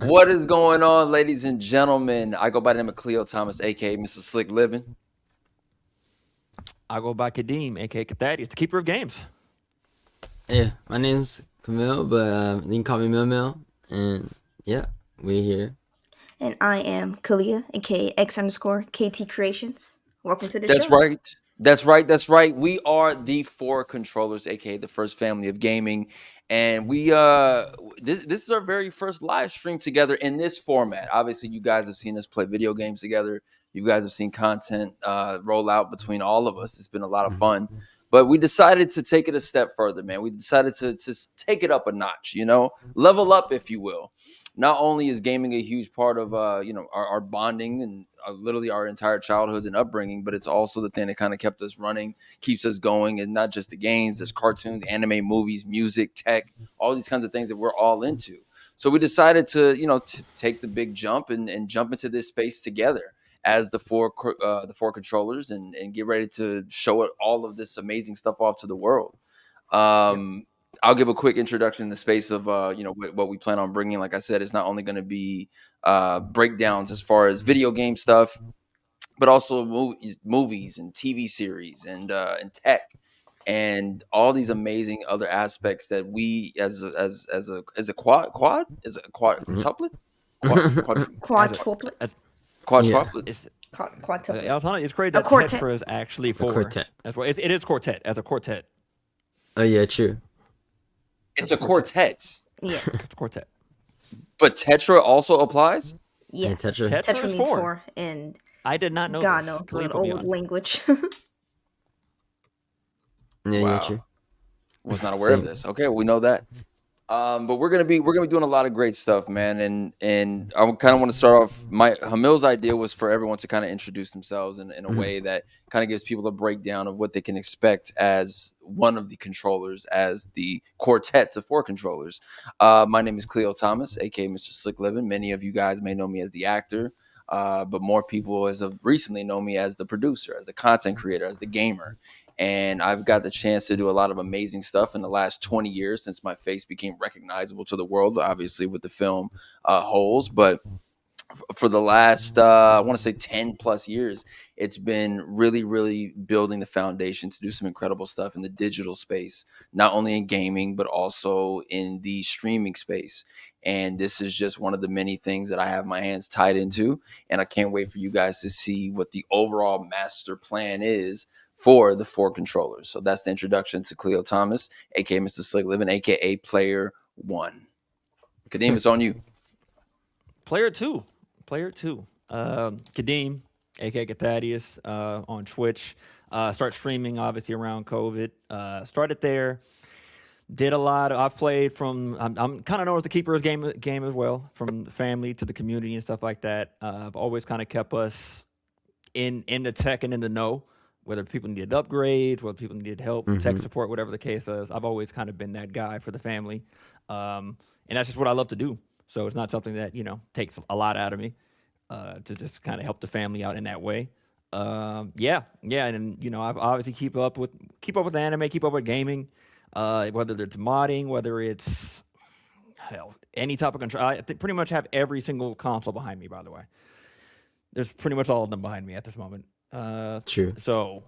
What is going on, ladies and gentlemen? I go by the name of Khleo Thomas, aka Mr. Slick Living. I go by Kadeem, aka Thaddeus, the keeper of games. Yeah, my name's Camille, but you can call me Mil. And yeah, we're here. And I am Kalia, aka X_KT Creations. Welcome to the That's show. right. That's right. We are the 4Kontrollers, aka the first family of gaming. And this is our very first live stream together in this format. Obviously, you guys have seen us play video games together. You guys have seen content roll out between all of us. It's been a lot of fun. But we decided to take it a step further, man. We decided to take it up a notch, level up, if you will. Not only is gaming a huge part of our bonding and literally our entire childhoods and upbringing, but it's also the thing that kind of kept us running, keeps us going, and not just the games. There's cartoons, anime, movies, music, tech, all these kinds of things that we're all into. So we decided to take the big jump and jump into this space together as the 4Kontrollers and get ready to show all of this amazing stuff off to the world. I'll give a quick introduction in the space of what we plan on bringing. Like I said, it's not only going to be breakdowns as far as video game stuff, but also movies and TV series and tech and all these amazing other aspects that we as a quadruplet quadruplets. Quadruplet. It's great A that quartet. Tetra is actually for quartet. That's why it is quartet as a quartet. Oh yeah, true. It's a quartet, Yeah. It's quartet. but Tetra also applies. Yes. Tetra. Tetra is means four. four, and I did not know God this. knows Kalia what put me old on. language. Yeah, Wow. true. Was not aware of Same. this. Okay, we know that. But we're gonna be doing a lot of great stuff, man. And I kind of want to start off. Hamil's idea was for everyone to kind of introduce themselves in a way that kind of gives people a breakdown of what they can expect as one of the controllers, as the quartet of 4Kontrollers. My name is Khleo Thomas, aka Mr. Slick Living. Many of you guys may know me as the actor, but more people as of recently know me as the producer, as the content creator, as the gamer. And I've got the chance to do a lot of amazing stuff in the last 20 years since my face became recognizable to the world, obviously with the film Holes. But for the last, I want to say 10 plus years, it's been really, really building the foundation to do some incredible stuff in the digital space, not only in gaming, but also in the streaming space. And this is just one of the many things that I have my hands tied into. And I can't wait for you guys to see what the overall master plan is for the 4Kontrollers. So that's the introduction to Khleo Thomas, aka Mr. Slick Living, aka Player One. Kadeem, it's on you. Player two. Kadeem, aka Thaddeus, on Twitch. Start streaming obviously around COVID. Started there. Did a lot. I've played from. I'm kind of known as the keeper of game as well, from the family to the community and stuff like that. I've always kind of kept us in the tech and in the know, whether people needed upgrades, whether people needed help, tech support, whatever the case is. I've always kind of been that guy for the family, and that's just what I love to do. So it's not something that takes a lot out of me to just kind of help the family out in that way. And I've obviously keep up with anime, keep up with gaming, whether it's modding, whether it's any type of control. I pretty much have every single console behind me. By the way, there's pretty much all of them behind me at this moment. True. So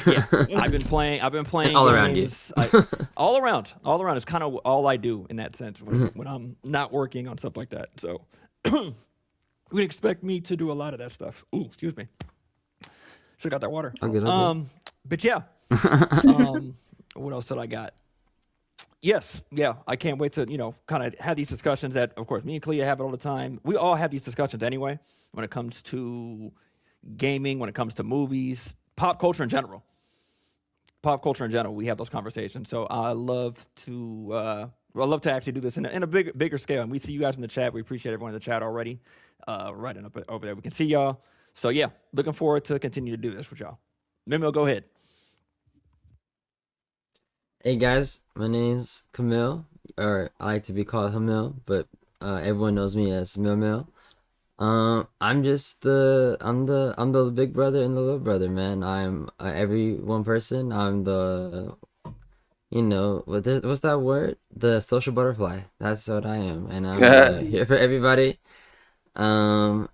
yeah, I've been playing All around you. games. All around is kind of all I do in that sense when I'm not working on stuff like that. So you would expect me to do a lot of that stuff. Ooh, excuse me. Should have got that water. I'll get up. But yeah. What else did I got? Yes, yeah. I can't wait to kind of have these discussions that, of course, me and Khleo have it all the time. We all have these discussions anyway when it comes to gaming, when it comes to movies, pop culture in general. We have those conversations. So I love to actually do this in a bigger scale. And we see you guys in the chat. We appreciate everyone in the chat already. Right up over there, we can see y'all. So yeah, looking forward to continue to do this with y'all. Mimo, go ahead. Hey guys, my name's Camille, or I like to be called Hamil, but everyone knows me as Mil. I'm the big brother and the little brother, man. I'm every one person. I'm the what's that word? The social butterfly. That's what I am, and I'm here for everybody. Um,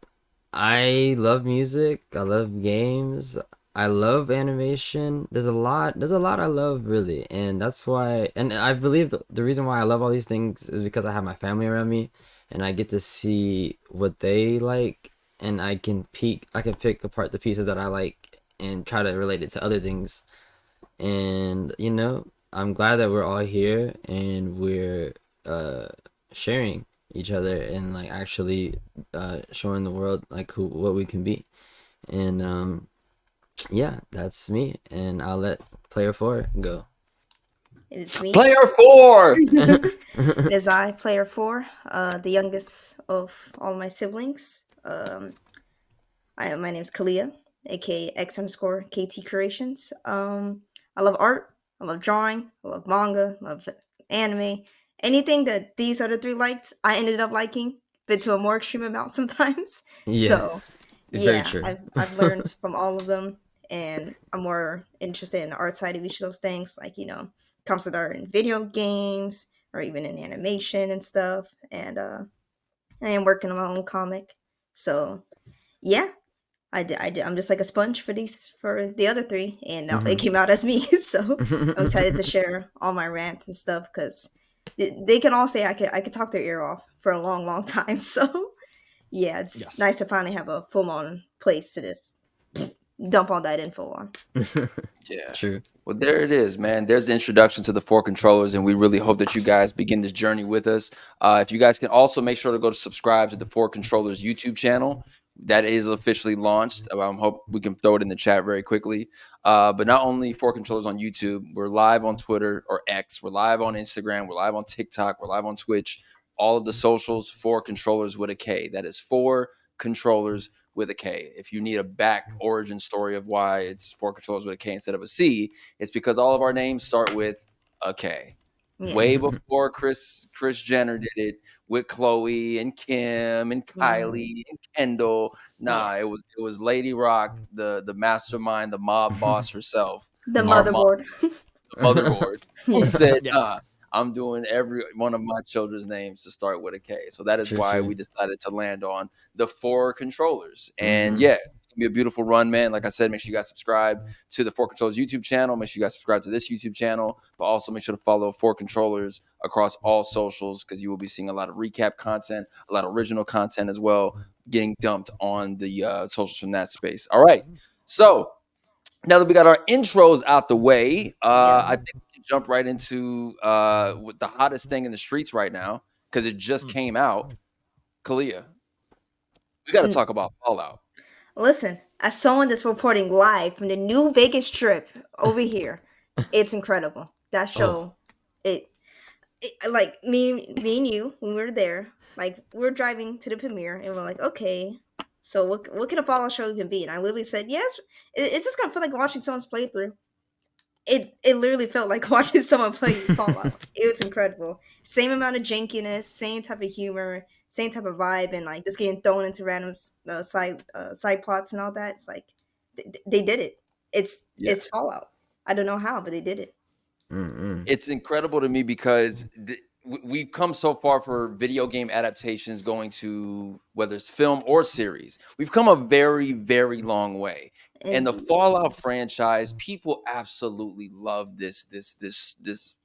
I love music. I love games. I love animation. There's a lot I love really, and that's why. And I believe the reason why I love all these things is because I have my family around me, and I get to see what they like, and I can pick apart the pieces that I like and try to relate it to other things. And I'm glad that we're all here and we're uh sharing each other and like actually showing the world like who what we can be. And yeah, that's me, and I'll let player 4 go. It's me. Player 4. It is I, player 4, the youngest of all my siblings. My name's Khleo, aka X underscore KT Creations. I love art. I love drawing. I love manga. I love anime. Anything that these other three liked, I ended up liking, but to a more extreme amount sometimes. Yeah, So very yeah, true. I've learned from all of them, and I'm more interested in the art side of each of those things, like concept art in video games or even in animation and stuff. And I am working on my own comic, so yeah, I'm just like a sponge for the other three, and it Hmm. came out as me. So I'm excited to share all my rants and stuff because they can all say I could talk their ear off for a long, long time. So yeah, it's Yes. nice to finally have a full on place to just dump all that info on. Yeah. True. Well, there it is, man. There's the introduction to the 4 Controllers, and we really hope that you guys begin this journey with us. If you guys can also make sure to go to subscribe to the 4 Controllers YouTube channel. That is officially launched. I hope we can throw it in the chat very quickly. But not only 4 Controllers on YouTube, we're live on Twitter or X. We're live on Instagram. We're live on TikTok. We're live on Twitch. All of the socials, 4 Controllers with a K. That is 4 Controllers with a K. If you need a back origin story of why it's 4 Controllers with a K instead of a C, it's because all of our names start with a K. Yeah. Way before Chris Jenner did it with Chloe and Kim and Mhm. Kylie and Kendall. Yeah. Nah, it was Lady Rock, the mastermind, the mob boss herself, The our mom, motherboard. the motherboard, who Yeah. said, Yeah. "Nah, I'm doing every one of my children's names to start with a K." So that is True, why true. we decided to land on the 4 Controllers. And Hmm. yeah, it's gonna be a beautiful run, man. Like I said, make sure you guys subscribe to the 4 Controllers YouTube channel. Make sure you guys subscribe to this YouTube channel, but also make sure to follow 4 Controllers across all socials because you will be seeing a lot of recap content, a lot of original content as well, getting dumped on the socials from that space. All right, so now that we got our intros out the way, Yeah. I think we can jump right into with the hottest thing in the streets right now because it just Mm. came out. Kalia, we got to N- talk about Fallout. Listen, as someone that's reporting live from the new Vegas Strip over here, it's incredible. That Oh. show, like me and you when we were there, like we were driving to the premiere, and we're like, okay, so what can a Fallout show even be? And I literally said, yes, it's just gonna feel like watching someone's playthrough. It literally felt like watching someone play Fallout. It was incredible. Same amount of jankiness, same type of humor, same type of vibe, and like just getting thrown into random side plots and all that. It's like they did it. Yeah. It's Fallout. I don't know how, but they did it. Mm-mm. It's incredible to me because we've come so far for video game adaptations going to whether it's film or series. We've come a very, very long way. And the Indeed. Fallout franchise, people absolutely love this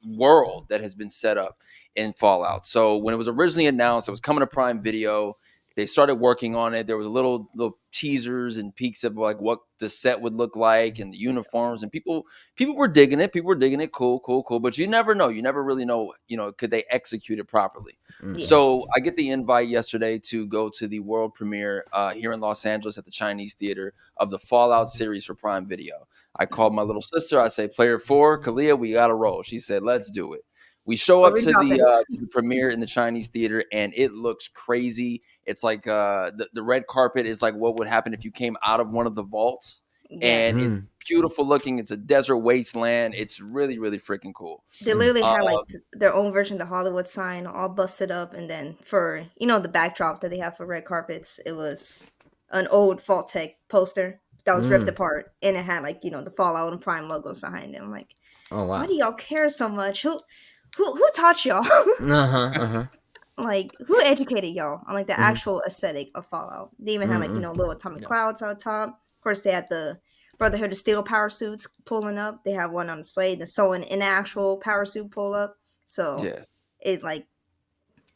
world that has been set up in Fallout. So when it was originally announced, it was coming to Prime Video. They started working on it. There was little teasers and peeks of like what the set would look like and the uniforms, and people were digging it. People were digging it. Cool, cool, cool. But you never know. You never really know, could they execute it properly? Yeah. Mm-mm. So I get the invite yesterday to go to the world premiere here in Los Angeles at the Chinese Theater of the Fallout series for Prime Video. I called my little sister. I say, Player 4, Kalia, we got to roll. She said, let's do it. We show What up we dropping? to the premiere in the Chinese theater, and it looks crazy. It's like the red carpet is like what would happen if you came out of one of the vaults, Yeah. and it's Mm. beautiful looking. It's a desert wasteland. It's really, really freaking cool. They Mm. literally had like Um, their own version of the Hollywood sign all busted up, and then for the backdrop that they have for red carpets, it was an old Fault Tech poster that was ripped Mm. apart, and it had like the Fallout and Prime logos behind them. Like, Oh why wow. do y'all care so much? Who taught y'all? Uh-huh. Like, who educated y'all on like the Mhm. actual aesthetic of Fallout? They even had like Mm-mm. little atomic Yeah. clouds out top. Of course, they had the Brotherhood of Steel power suits pulling up. They have one on display. The someone in actual power suit pull up. So Yeah. it like,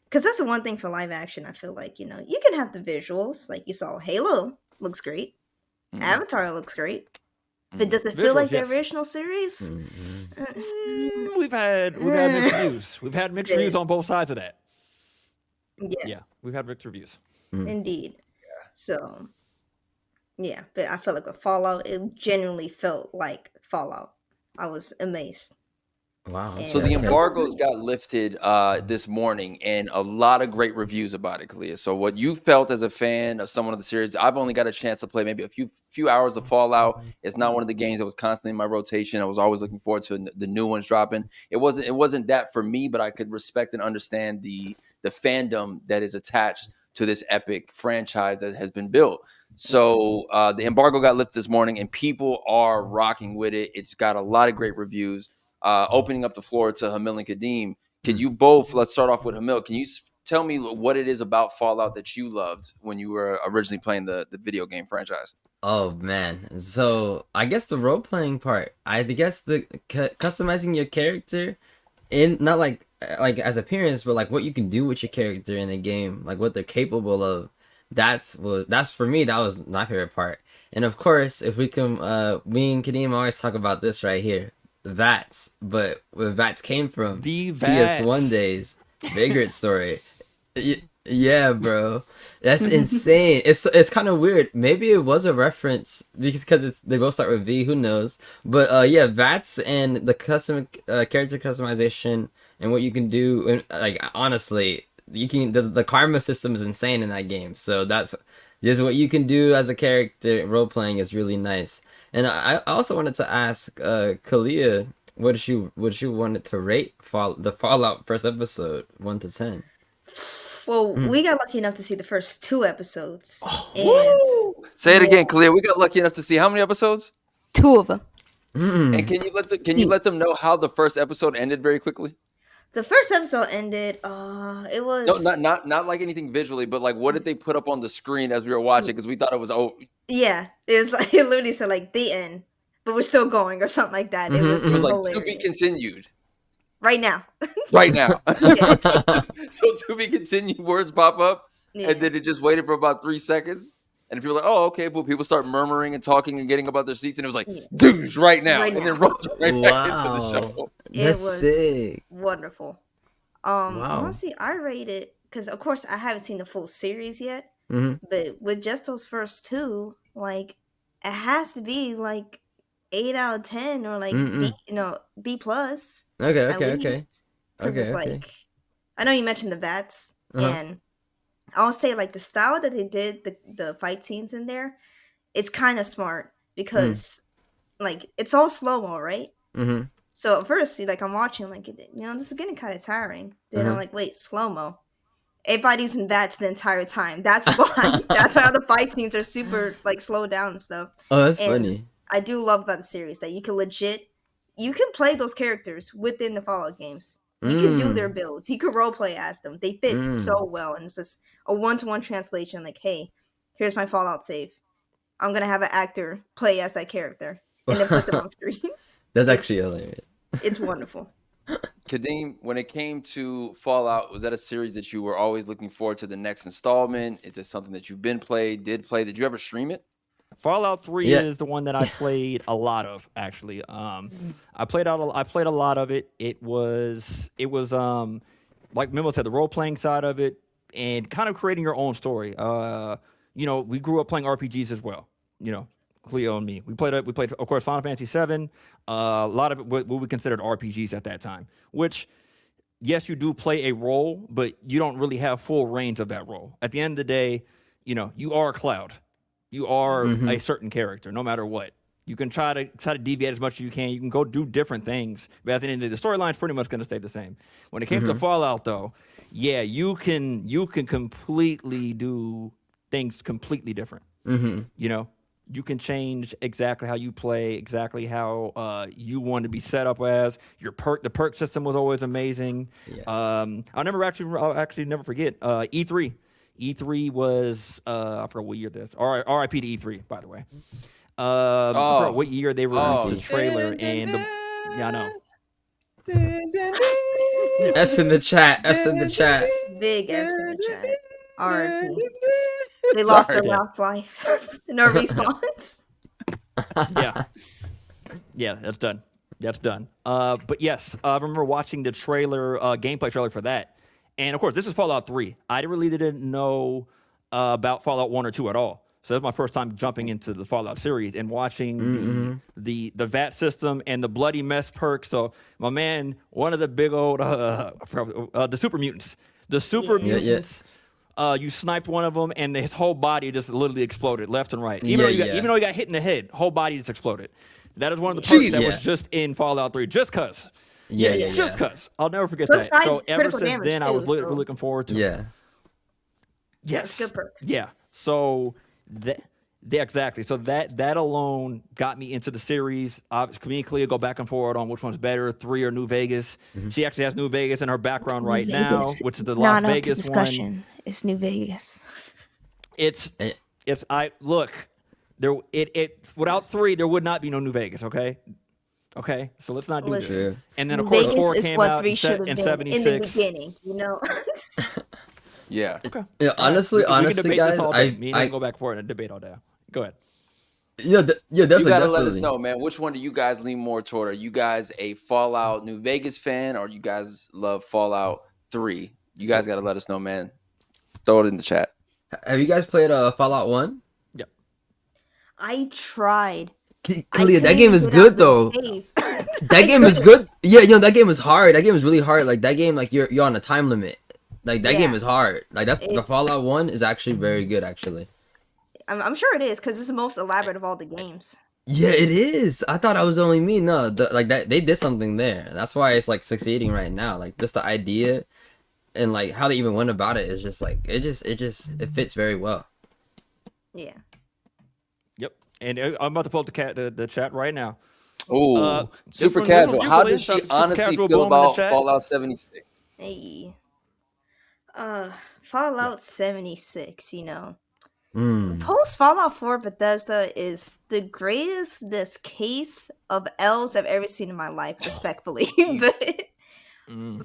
because that's the one thing for live action. I feel like you can have the visuals. Like you saw Halo looks great. Mm, Avatar looks great. But mm. does it feel Visuals, like the yes. original series? Mm-mm. We've had mixed reviews. We've had mixed reviews on both sides of that. Yeah, Yeah, we've had mixed reviews. indeed. So yeah, but I felt like with Fallout, it genuinely felt like Fallout. I was amazed. Wow. So Okay. And the Okay. embargoes got lifted this morning, and a lot of great reviews about it, Khleo. So what you felt as a fan of someone of the series, I've only got a chance to play maybe a few hours of Fallout. It's not one of the games that was constantly in my rotation. I was always looking forward to the new ones dropping. It wasn't that for me, but I could respect and understand the fandom that is attached to this epic franchise that has been built. So the embargo got lifted this morning, and people are rocking with it. It's got a lot of great reviews. Opening up the floor to Hamil and Kadeem, could you both, let's start off with Hamil. Can you tell me what it is about Fallout that you loved when you were originally playing the video game franchise? Oh man. So I guess the role playing part. I guess the customizing your character in not like as appearance, but like what you can do with your character in the game, like what they're capable of. That's for me. That was my favorite part. And of course, if we can, me and Kadeem always talk about this right here. VATS, but where VATS came from. The PS1 VATS. days. Vagrant story. Yeah, bro. That's insane. It's kind of weird. Maybe it was a reference because they both start with V. Who knows? But yeah, VATS and the custom character customization and what you can do. And like honestly, you can the karma system is insane in that game. So that's just what you can do as a character. Role playing is really nice. And I also wanted to ask Khleo, what you wanted to rate the Fallout first episode 1 to 10. well, Mm. we got lucky enough to see the first 2 episodes, and Woo! Say it again, yeah, Khleo. We got lucky enough to see how many episodes? 2 of them. And Mm. can you let them know how the first episode ended very quickly? The first episode ended. It No, was not like anything visually, but like what did they put up on the screen as we were watching? Because we thought it was yeah. It was like it literally said like the end, but we're still going or something like that. It Mhm, was it was mhm. like to be hilarious. continued Right now. right now. Yeah. So to be continued words pop up, Yeah. and then it just waited for about 3 seconds, and people were like, "Oh, okay." But people start murmuring and talking and getting about their seats, and it was like, Yeah. "Dudes, right now!" Right and then now. rolls right back into the Wow. show. It That's was sick. wonderful. Wow. Honestly, I rate it because, of course, I haven't seen the full series yet. Mhm. But with just those first two, like, it has to be like 8 out of 10 or like Mm-mm. B plus Okay, at okay, okay. least. Because Okay, it's okay. like, I know you mentioned the VATS, Uh-huh. and I'll say like the style that they did the fight scenes in there, it's kind of smart because like it's all slow mo, right? Mhm. So at first, like I'm watching, like this is getting kind of tiring. Then I'm Uh-huh. like, wait, slow mo. Everybody's in VATS the entire time. That's why. That's why all the fight scenes are super like slowed down and stuff. Oh, that's And funny. I do love about the series that you can play those characters within the Fallout games. You can do their Mm. builds. You can roleplay as them. They fit Mm. so well, and it's just a one-to-one translation. Like, hey, here's my Fallout save. I'm gonna have an actor play as that character, and then put them on screen. That's It's actually hilarious. it's wonderful. Kadeem, when it came to Fallout, was that a series that you were always looking forward to the next installment? Is it something that you've did play? Did you ever stream it? Fallout 3 Yeah. is the one that I played a lot of, actually. I played a lot of it. It was like Mimo said, the role playing side of it and kind of creating your own story. We grew up playing RPGs as well. Khleo and me. We played of course Final Fantasy 7. A lot of it what we considered RPGs at that time, which yes, you do play a role, but you don't really have full range of that role. At the end of the day, you are Cloud. You are a certain character, no matter what. You can try to deviate as much as you can. You can go do different things, but at the end of the day, the storyline's pretty much going to stay the same. When it came to Fallout, though, yeah, you can completely do things completely different. Mhm. You can change exactly how you play, exactly how you want to be set up as. The perk system was always amazing. Yeah. I'll actually never forget E3. E3 was I forgot what year this. RIP to E3, by the way. I forgot what year they released the trailer yeah, I know. F's in the chat. F's in the chat. Big F's in the chat. RIP. They lost their last life. No response. Yeah, that's done. But yes, I remember watching the trailer, gameplay trailer for that. And of course, this is Fallout 3. I really didn't know about Fallout 1 or 2 at all. So that's my first time jumping into the Fallout series and watching the VAT system and the bloody mess perk. So my man, one of the big old the super mutants. The super mutants. You sniped one of them, and his whole body just literally exploded left and right. Even though he got hit in the head, whole body just exploded. That is one of the perks that was just in Fallout 3, just cause. Just cause. I'll never forget Plus that. So ever critical since damage then, I was too, really looking forward to it. Yes. Good perk. Yeah. So exactly. So that alone got me into the series. Me and Khleo go back and forth on which one's better, 3 or New Vegas. She actually has New Vegas in her background right now, which is the Las Vegas one. It's New Vegas. Look, without 3 there would not be no New Vegas. Okay, so let's not do this. And then of course Vegas 4 is came what out 3 in should have been 76. in the beginning, you know. Yeah. Okay. Yeah, honestly, we can debate guys, this all day. Me and I go back for it and debate all day. Go ahead. Yeah, definitely. You gotta let us know, man. Which one do you guys lean more toward? Are you guys a Fallout New Vegas fan, or you guys love Fallout 3? You guys gotta let us know, man. Throw it in the chat. Have you guys played Fallout 1? Yep. I tried. Khleo, that game is good though. That game is good. Yeah, that game is hard. That game is really hard. Like that game, like you're on a time limit. Like that game is hard. Like the Fallout 1 is actually very good, actually. I'm sure it is because it's the most elaborate of all the games. Yeah, it is. I thought I was only me. No, that they did something there. That's why it's like succeeding right now. Like just the idea and like how they even went about it is just like it fits very well. Yeah. Yep. And I'm about to pull up the chat right now. Oh, super casual. How does she honestly feel about Fallout 76? Hey. Fallout 76, you know. Post Fallout 4 Bethesda is the greatest this case of L's I've ever seen in my life, respectfully. But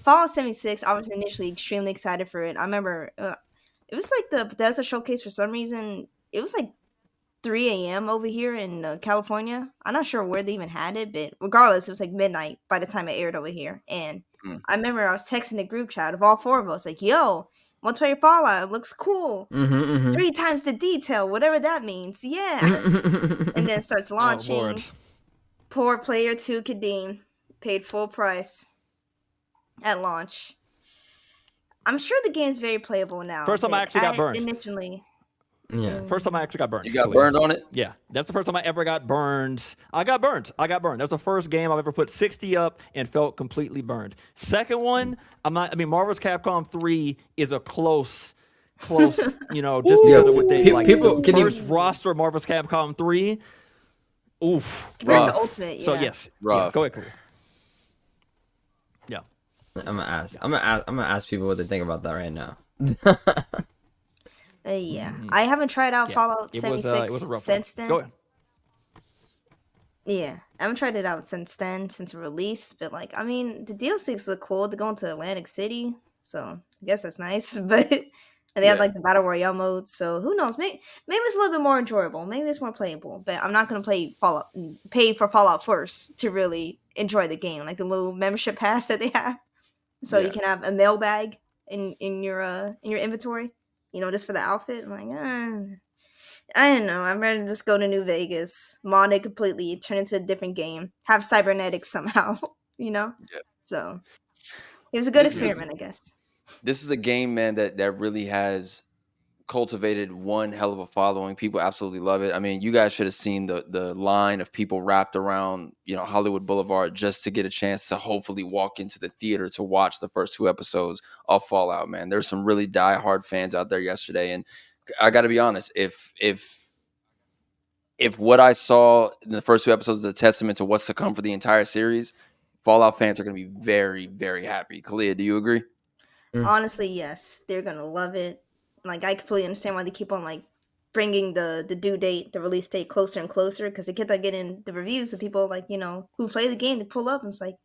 Fallout 76, I was initially extremely excited for it. I remember it was like the Bethesda showcase for some reason. It was like 3 a.m. over here in California. I'm not sure where they even had it, but regardless, it was like midnight by the time it aired over here. And I remember I was texting the group chat of all 4 of us, like, yo, multiplayer Fallout, it looks cool. 3 times the detail, whatever that means. Yeah. And then it starts launching. Poor player 2 Kadeem paid full price at launch. I'm sure the game's very playable now. First time I actually got burned. Initially. Yeah. First time I actually got burned. You got burned on it? Yeah. That's the first time I ever got burned. I got burned. That's the first game I've ever put 60 up and felt completely burned. Second one, Marvel's Capcom 3 is a close, just because of what they like. The first roster of Marvel's Capcom 3. Oof. Compared to Ultimate, yeah. So yes. Rough. Yeah, go ahead, Khleo. Yeah. I'm gonna ask people what they think about that right now. Yeah, I haven't tried out Fallout 76 since then. Go ahead. Yeah, I haven't tried it out since then, since release. But the DLCs look cool. They're going to Atlantic City, so I guess that's nice. But and they have the Battle Royale mode, so who knows? Maybe it's a little bit more enjoyable. Maybe it's more playable. But I'm not gonna pay for Fallout first to really enjoy the game, like the little membership pass that they have, so you can have a mailbag in your inventory. Just for the outfit. I'm like, I don't know. I'm ready to just go to New Vegas, mod it completely, turn into a different game, have cybernetics somehow, Yeah. So it was a good experiment, I guess. This is a game, man, that really has cultivated one hell of a following. People absolutely love it. I mean, you guys should have seen the line of people wrapped around, Hollywood Boulevard just to get a chance to hopefully walk into the theater to watch the first 2 episodes of Fallout, man. There's some really diehard fans out there yesterday. And I got to be honest, if if what I saw in the first 2 episodes is a testament to what's to come for the entire series, Fallout fans are going to be very, very happy. Khleo, do you agree? Honestly, yes, they're gonna love it. Like, I completely understand why they keep on like bringing the due date, the release date closer and closer, because they kept on getting the reviews of people like who play the game to pull up and it's like,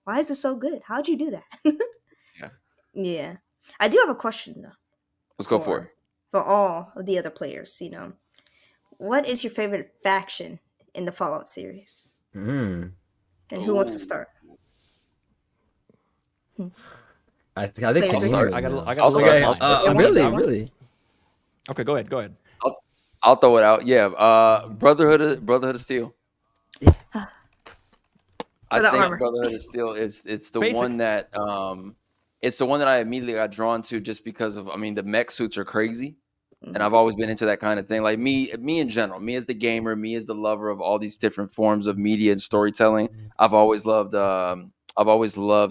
why is it so good? How'd you do that? Yeah. Yeah, I do have a question though. Let's go for it. For all of the other players, what is your favorite faction in the Fallout series? Mm. And who wants to start? I think Player I'll three. start. I got I'll start. Okay, I'll start. really. Okay, go ahead. I'll throw it out. Yeah, Brotherhood of Steel. I the think armor. Brotherhood of Steel it's the Basic. one that it's the one that I immediately got drawn to just because of the mech suits are crazy. And I've always been into that kind of thing. Like me in general, me as the gamer, me as the lover of all these different forms of media and storytelling. I've always loved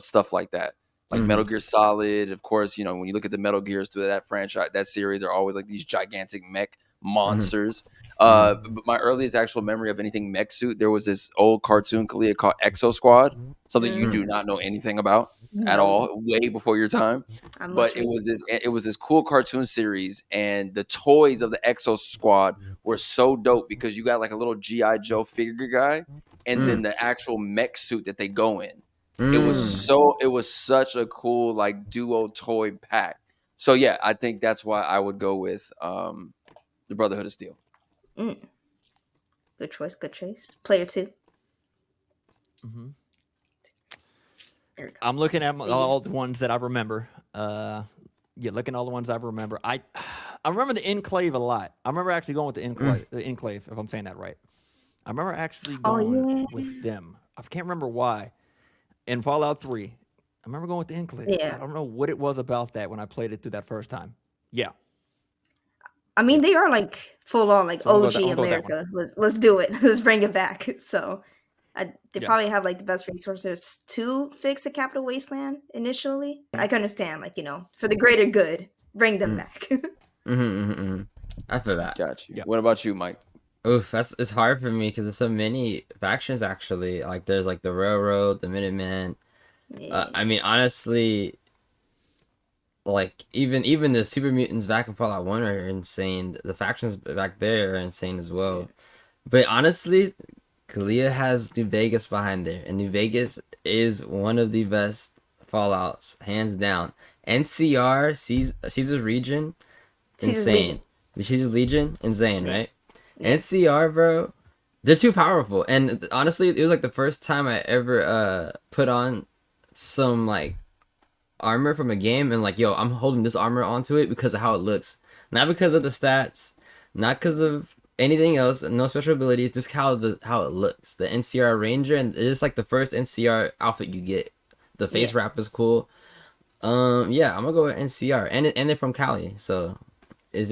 stuff like that. Like Metal Gear Solid, of course, when you look at the Metal Gears through that franchise, that series are always like these gigantic mech monsters. But my earliest actual memory of anything mech suit, there was this old cartoon called Exo Squad, something you do not know anything about at all, way before your time. But it was this cool cartoon series, and the toys of the Exo Squad were so dope because you got like a little GI Joe figure guy, and then the actual mech suit that they go in. It was such a cool like duo toy pack. So yeah, I think that's why I would go with the Brotherhood of Steel. Good choice. Player 2. I'm looking at all the ones that I remember. Looking at all the ones I remember. I remember the Enclave a lot. I remember actually going with the Enclave, if I'm saying that right. I remember actually going with them. I can't remember why. In Fallout 3, I remember going with the Enclave. Yeah. I don't know what it was about that when I played it through that first time. Yeah. I mean, they are like full on like So OG I'm going with that America. Let's do it. Let's bring it back. So they probably have like the best resources to fix the Capital Wasteland initially. I can understand, like, for the greater good, bring them back. I feel that. Got you. Yeah. What about you, Mike? Oof, it's hard for me because there's so many factions actually. Like there's like the Railroad, the Minutemen. Yeah. I mean, honestly, like even the super mutants back in Fallout 1 are insane. The factions back there are insane as well. But honestly, Khleo has New Vegas behind there, and New Vegas is one of the best Fallouts, hands down. NCR, Caesar's Region, insane. Caesar's Legion, insane, right? NCR, bro, they're too powerful. And honestly, it was like the first time I ever put on some like armor from a game, and like, yo, I'm holding this armor onto it because of how it looks, not because of the stats, not because of anything else, no special abilities, just how it looks. The NCR Ranger, and it's like the first NCR outfit you get. The face wrap is cool. I'm gonna go with NCR, and they're from Cali, so it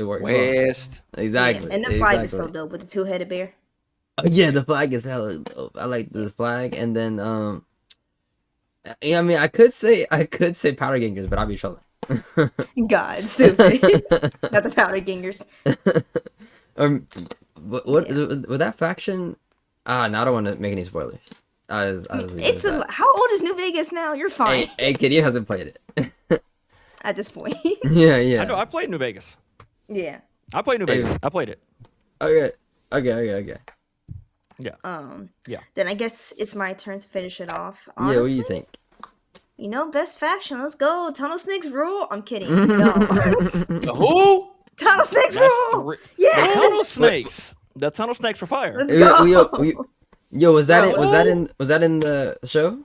works West. well. Exactly. Yeah. And the flag is so dope with the 2-headed bear. Yeah, the flag is hella dope. I like the flag, and then I mean, I could say powder gangers, but I'll be trolling. God, stupid. Not the powder gangers. What with that faction? Now I don't want to make any spoilers. How old is New Vegas now? You're fine. Hey, kid, you hasn't played it. At this point. Yeah. I know. I played New Vegas. Yeah. I played New Vegas. I played it. Okay. Yeah. Then I guess it's my turn to finish it off. Yeah, what do you think? Best faction. Let's go. Tunnel Snakes rule. I'm kidding. No. Who? Tunnel Snakes That's rule. Yeah. The Tunnel Snakes. The Tunnel Snakes for fire. Let's go. Yo, was that in the show?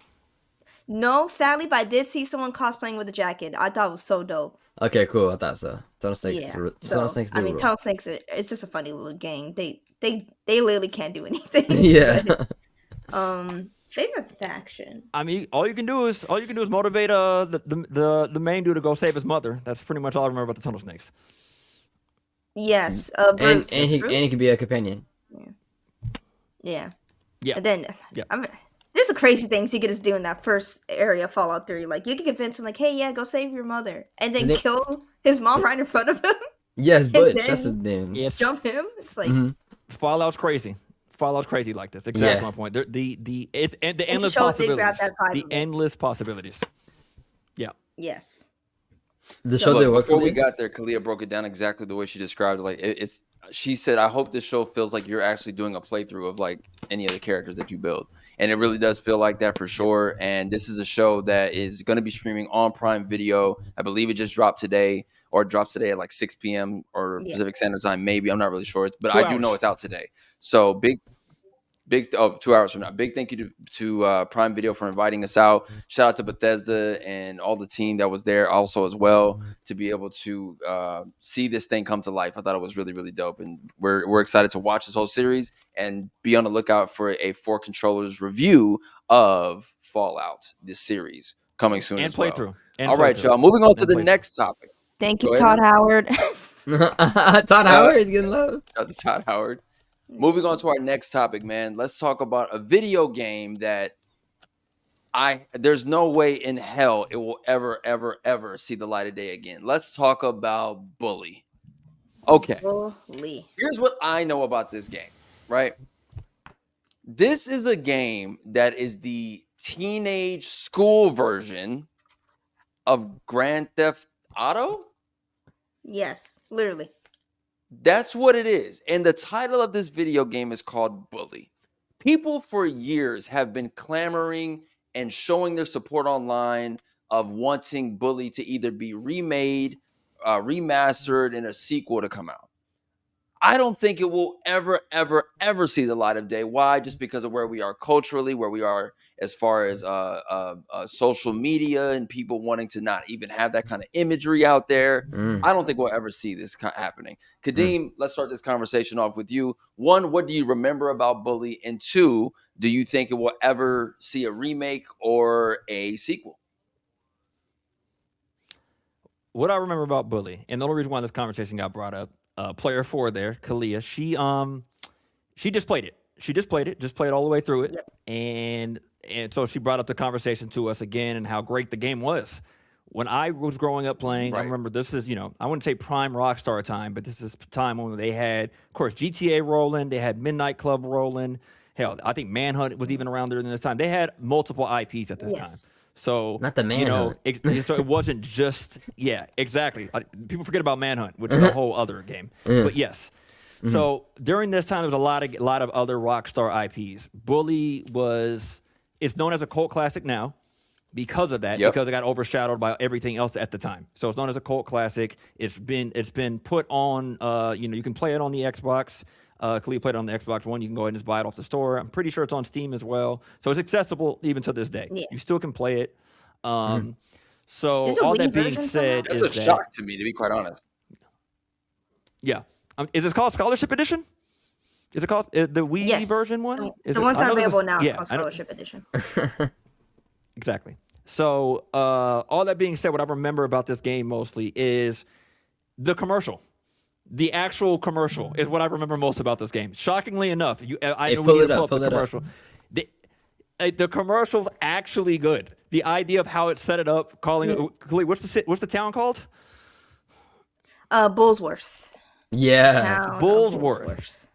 No, sadly, but I did see someone cosplaying with a jacket. I thought it was so dope. Okay, cool. I thought so. Tunnel Snakes. Yeah. Tunnel Snakes. I mean, rule. Tunnel Snakes. It's just a funny little gang. They literally can't do anything. Yeah. Favorite faction. I mean, all you can do is motivate the main dude to go save his mother. That's pretty much all I remember about the Tunnel Snakes. Yes, and Bruce. he can be a companion. Yeah. Yeah. And then there's some crazy things you could just do in that first area, Fallout 3. Like, you can convince him, like, hey, yeah, go save your mother. And then kill his mom right in front of him. Yes, Butch. then- That's his name. Yes. Jump him. It's like, Fallout's crazy. Fallout's crazy like this. Exactly my point. The endless show did grab possibilities. that vibe The of it. endless possibilities. Yeah. Yes. The So- show did Look, what? before we Khalil? got there, Khleo broke it down exactly the way she described it. Like it's, she said, "I hope this show feels like you're actually doing a playthrough of like any of the characters that you build," and it really does feel like that for sure. And this is a show that is going to be streaming on Prime Video. I believe it just dropped today, or it drops today at like 6 p.m. or Yeah. Pacific Standard Time. Maybe, I'm not really sure, but 2 I do know hours. it's out today. So big 2 hours from now. Big thank you to Prime Video for inviting us out. Shout out to Bethesda and all the team that was there also as well to be able to see this thing come to life. I thought it was really, really dope, and we're excited to watch this whole series and be on the lookout for a 4Kontrollers review of Fallout, this series coming soon And as well. playthrough. And All right, playthrough. y'all. Moving on to And the playthrough. next topic. Thank Go you, ahead. Todd Howard. Todd Howard is getting love. Shout out to Todd Howard. Moving on to our next topic, man. Let's talk about a video game that there's no way in hell it will ever see the light of day again. Let's talk about Bully. Okay. Holy. Here's what I know about this game, right? This is a game that is the teenage school version of Grand Theft Auto. Yes, literally. That's what it is. And the title of this video game is called Bully. People for years have been clamoring and showing their support online of wanting Bully to either be remade, remastered, and a sequel to come out. I don't think it will ever see the light of day. Why? Just because of where we are culturally, where we are as far as social media and people wanting to not even have that kind of imagery out there. I don't think we'll ever see this happening. Kadeem, let's start this conversation off with you. One, what do you remember about Bully? And two, do you think it will ever see a remake or a sequel? What I remember about Bully, and the only reason why this conversation got brought up, player 4 there, Khleo, she just played it. She just played it all the way through it. Yep. And so she brought up the conversation to us again and how great the game was. When I was growing up playing, I Right. remember this is, I wouldn't say prime Rockstar time, but this is time when they had, of course, GTA rolling, they had Midnight Club rolling. Hell, I think Manhunt was even around during this time. They had multiple IPs at this time. Yes. So Not the Manhunt. so it wasn't just exactly. People forget about Manhunt, which is a whole other game. But yes, so during this time there was a lot of other Rockstar IPs. Bully it's known as a cult classic now because of that, Yep. because it got overshadowed by everything else at the time. So it's known as a cult classic. It's been put on. You can play it on the Xbox. Khalil played it on the Xbox One. You can go ahead and just buy it off the store. I'm pretty sure it's on Steam as well. So it's accessible even to this day. Yeah. You still can play it. So There's a all Wii that being version said That's is a that, shock to me, to be quite honest. yeah. Is it called Scholarship Edition? Is it called the Wii Yes. version one? Is The it- ones I that are know there's a- available now is yeah, called I know- Scholarship Edition. Exactly. So all that being said, what I remember about this game mostly is the commercial. The actual commercial is what I remember most about this game. Shockingly enough, I Hey, know pull we need it to up, pull up pull the it up. commercial. The commercial's actually good. The idea of how it set it up, calling it, what's the town called? Bullsworth. Yeah. Town of Bullsworth.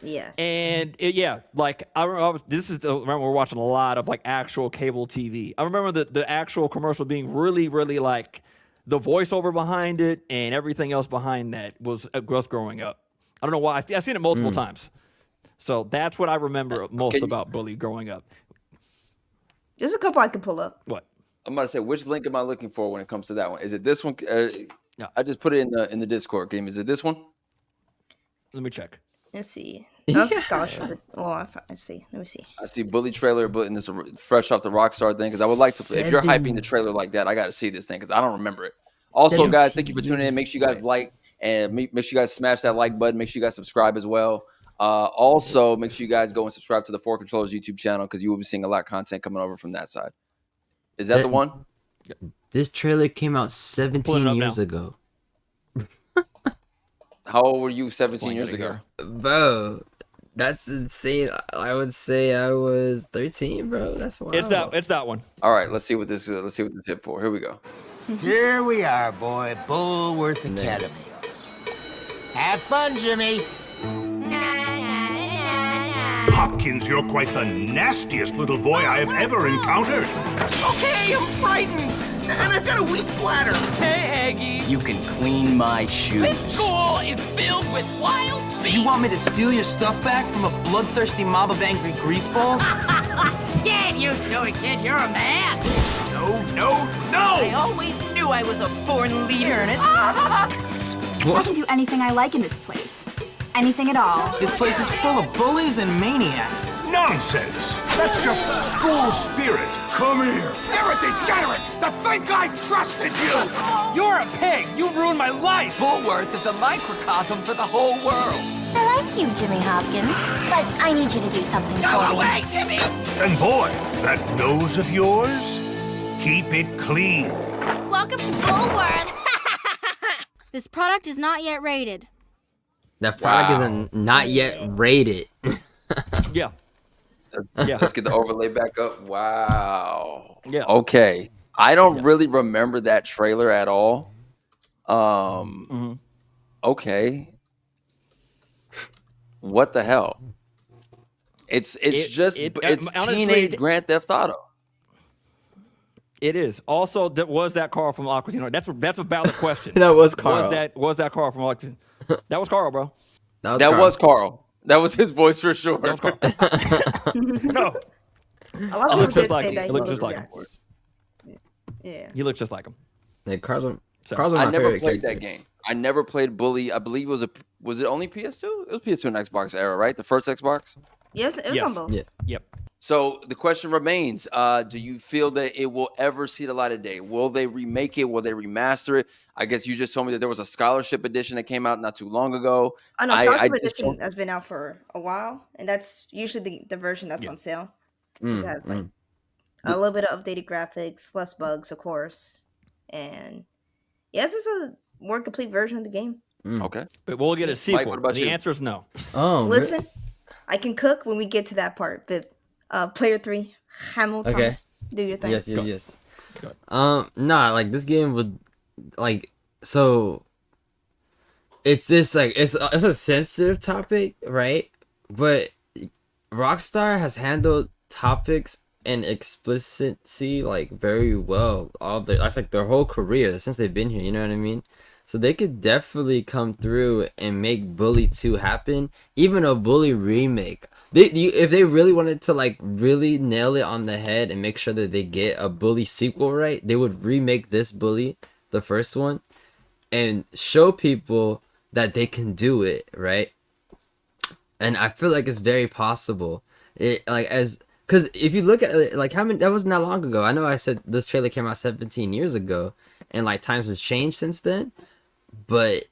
Yes. And I remember we're watching a lot of like actual cable TV. I remember the actual commercial being really, really like the voiceover behind it and everything else behind that was growing up. I don't know why. I've seen it multiple times. So that's what I remember most about Bully growing up. There's a couple I can pull up. What? I'm about to say, which link am I looking for when it comes to that one? Is it this one? Yeah. I just put it in the Discord game. Is it this one? Let me check. Let's see. That's Scholarship. Oh, I see. Let me see. I see Bully trailer, but and this is fresh off the Rockstar thing because I would like to. If you're hyping the trailer like that, I got to see this thing because I don't remember it. Also, guys, thank you for tuning in. Make sure you guys like and make sure you guys smash that like button. Make sure you guys subscribe as well. Also, make sure you guys go and subscribe to the 4Kontrollers YouTube channel because you will be seeing a lot of content coming over from that side. Is that the one? This trailer came out Pulling 17 it up years now. ago. How old were you 17 years ago? Bro, that's insane. I would say I was 13, bro. That's wild. It's that one. All right, let's see what this is. Let's see what this hit for. Here we go. Here we are, boy. Bullworth Academy. Have fun, Jimmy. Nah. Hopkins, you're quite the nastiest little boy I have ever encountered. Okay, I'm frightened. And I've got a weak bladder. Hey, Aggie. You can clean my shoes. This school is filled with wild beasts. You want me to steal your stuff back from a bloodthirsty mob of angry greaseballs? Get used to it, kid. You're a man. No. I always knew I was a born leader, Ernest. I can do anything I like in this place. Anything at all. This place is full of bullies and maniacs. Nonsense. That's just school spirit. Come here. You're a degenerate! To think I trusted you! You're a pig. You ruined my life. Bulworth is a microcosm for the whole world. I like you, Jimmy Hopkins, but I need you to do something Go for me. away, Jimmy. And boy, that nose of yours, keep it clean. Welcome to Bulworth. This product is not yet rated. That product is not yet rated. Yeah. Yeah. Let's get the overlay back up. Wow. Yeah. Okay. I don't really remember that trailer at all. Okay. What the hell? It's honestly, teenage Grand Theft Auto. It is. Also, was that Carl from Aqua Teen? That's a valid question. That was Carl. Was that Carl from Aqua Teen? That was Carl, bro. That was Carl. That was his voice for sure. That was Carl. No. A lot of people did say that. He looked just like him. Yeah. He looked just like him. Like Carl's I my never favorite played that characters. game. I never played Bully. I believe was it only PS2? It was PS2 and Xbox era, right? The first Xbox? Yes, it was on both. Yeah. Yep. So the question remains, do you feel that it will ever see the light of day? Will they remake it? Will they remaster it? I guess you just told me that there was a scholarship edition that came out not too long ago. Oh, no, I Scholarship just Edition has been out for a while, and that's usually the version that's on sale. It has like a little bit of updated graphics, less bugs, of course. And yes, it's a more complete version of the game. Okay. But we'll get a sequel. Mike, what about the you? answer is no. Oh, Listen, I can cook when we get to that part, but player 3, Khleo Thomas, do your thing. Yes. Nah, like this game would, like, so it's just like it's a sensitive topic, right? But Rockstar has handled topics and explicitly like very well. That's like their whole career since they've been here. You know what I mean? So they could definitely come through and make Bully 2 happen, even a Bully remake. If they really wanted to like really nail it on the head and make sure that they get a Bully sequel right, they would remake this Bully, the first one, and show people that they can do it, right? And I feel like it's very possible. Because if you look at it, like how many, that wasn't that long ago. I know I said this trailer came out 17 years ago, and like times has changed since then. But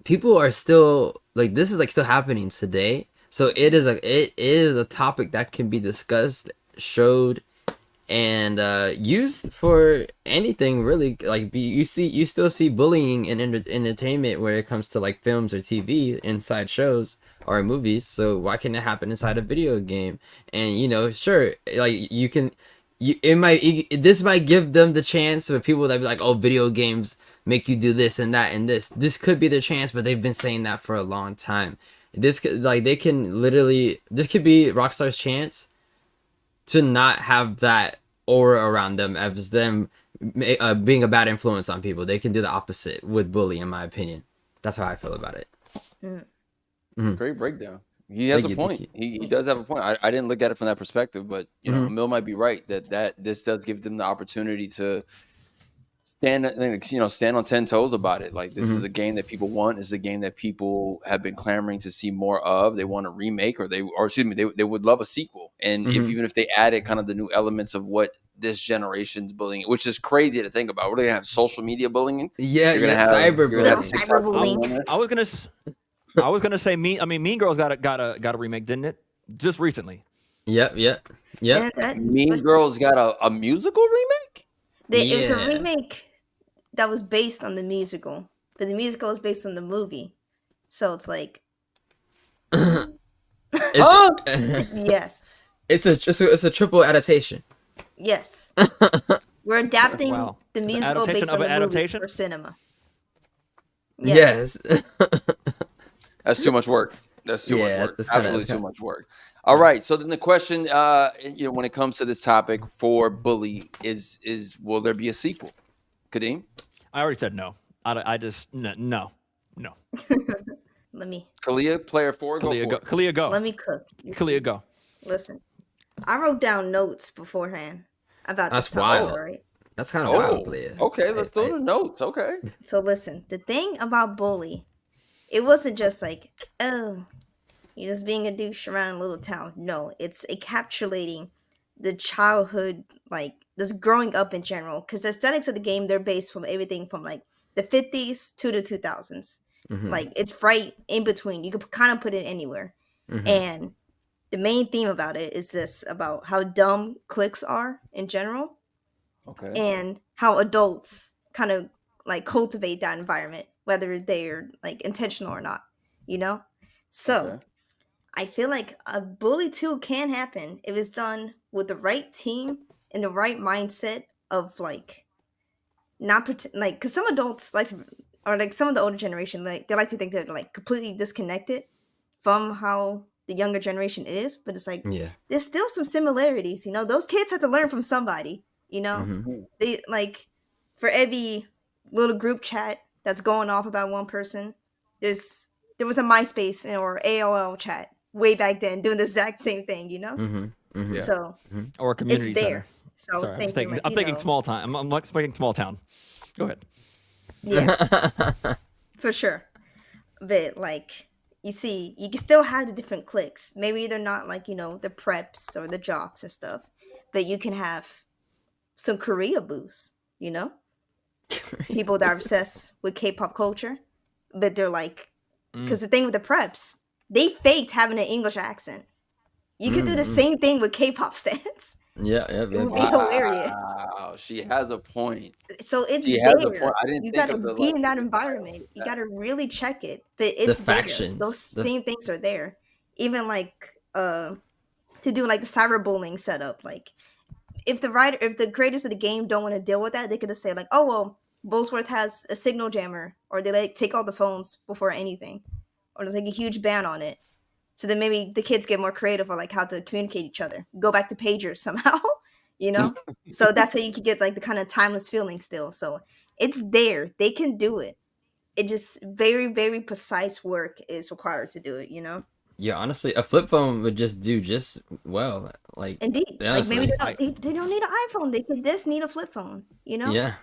people are still like, this is like still happening today. So it is a topic that can be discussed, showed, and used for anything really. Like you still see bullying in entertainment where it comes to like films or TV inside shows or movies. So why can't it happen inside a video game? And sure, like this might give them the chance for people that be like, oh, video games make you do this and that and this. This could be their chance, but they've been saying that for a long time. This could be Rockstar's chance to not have that aura around them as them being a bad influence on people. They can do the opposite with Bully, in my opinion. That's how I feel about it. Great breakdown. He has a point. He does have a point. I didn't look at it from that perspective, but Emil might be right that this does give them the opportunity to stand on 10 toes about it. Like this is a game that people want. This is a game that people have been clamoring to see more of. They want a remake, they would love a sequel. And even if they added kind of the new elements of what this generation's bullying, which is crazy to think about. We're gonna have social media bullying. You're gonna have cyberbullying. I was gonna say Mean Girls got a remake, didn't it? Just recently. Yep. Yeah, Mean Girls got a musical remake? It was a remake that was based on the musical, but the musical was based on the movie. So it's like, yes, it's a triple adaptation. Yes, we're adapting the musical based on the movie for cinema. Yes. That's too much work. That's too much work. That's Absolutely too much work. All right. So then the question, when it comes to this topic for Bully is will there be a sequel? Kadeem? I already said no. I just no. Let me. Khleo, player 4, Khleo, go. Khleo, go. Let me cook. Khleo, go. Listen, I wrote down notes beforehand about That's this topic, wild. right? That's kind of wild, Leah. Okay, let's do the notes. Okay. So listen, the thing about Bully, it wasn't just like, oh, you're just being a douche around a little town. No, it's encapsulating the childhood, like this growing up in general. Because the aesthetics of the game, they're based from everything from like the 50s to the 2000s. Like it's right in between. You could kind of put it anywhere. And the main theme about it is this about how dumb cliques are in general. Okay. And how adults kind of like cultivate that environment, whether they're like intentional or not, you know? So I feel like a Bully 2 can happen if it's done with the right team and the right mindset of like not pretend, like, because some adults like to, or like some of the older generation, like they like to think they're like completely disconnected from how the younger generation is, but it's like there's still some similarities, you know. Those kids have to learn from somebody, you know. They like for every little group chat that's going off about one person, there was a MySpace or AOL chat way back then doing the exact same thing, you know. So or a community it's there. center. So I was thinking, like, I'm thinking small time. I'm like thinking small town. Go ahead. Yeah, for sure. But like, you see, you can still have the different cliques. Maybe they're not like, you know, the preps or the jocks and stuff, but you can have some Korea boos, you know, people that are obsessed with K-pop culture, but they're like, because the thing with the preps, they faked having an English accent. You could do the same thing with K-pop stans. It would be hilarious. Wow, she has a point. So it's She there. has a point. I didn't You think gotta of the be in that environment. You gotta really check it. But it's there. factions. Those same things are there. Even like to do like the cyberbullying setup. Like if the creators of the game don't want to deal with that, they could just say like, oh well, Bullsworth has a signal jammer, or they like take all the phones before anything, or there's like a huge ban on it. So then maybe the kids get more creative on like how to communicate each other. Go back to pagers somehow, you know? So that's how you can get like the kind of timeless feeling still. So it's there. They can do it. It just very, very precise work is required to do it, you know? Yeah, honestly, a flip phone would just do just well. Like Indeed. honestly. Like maybe they don't need an iPhone. They could just need a flip phone, you know? Yeah.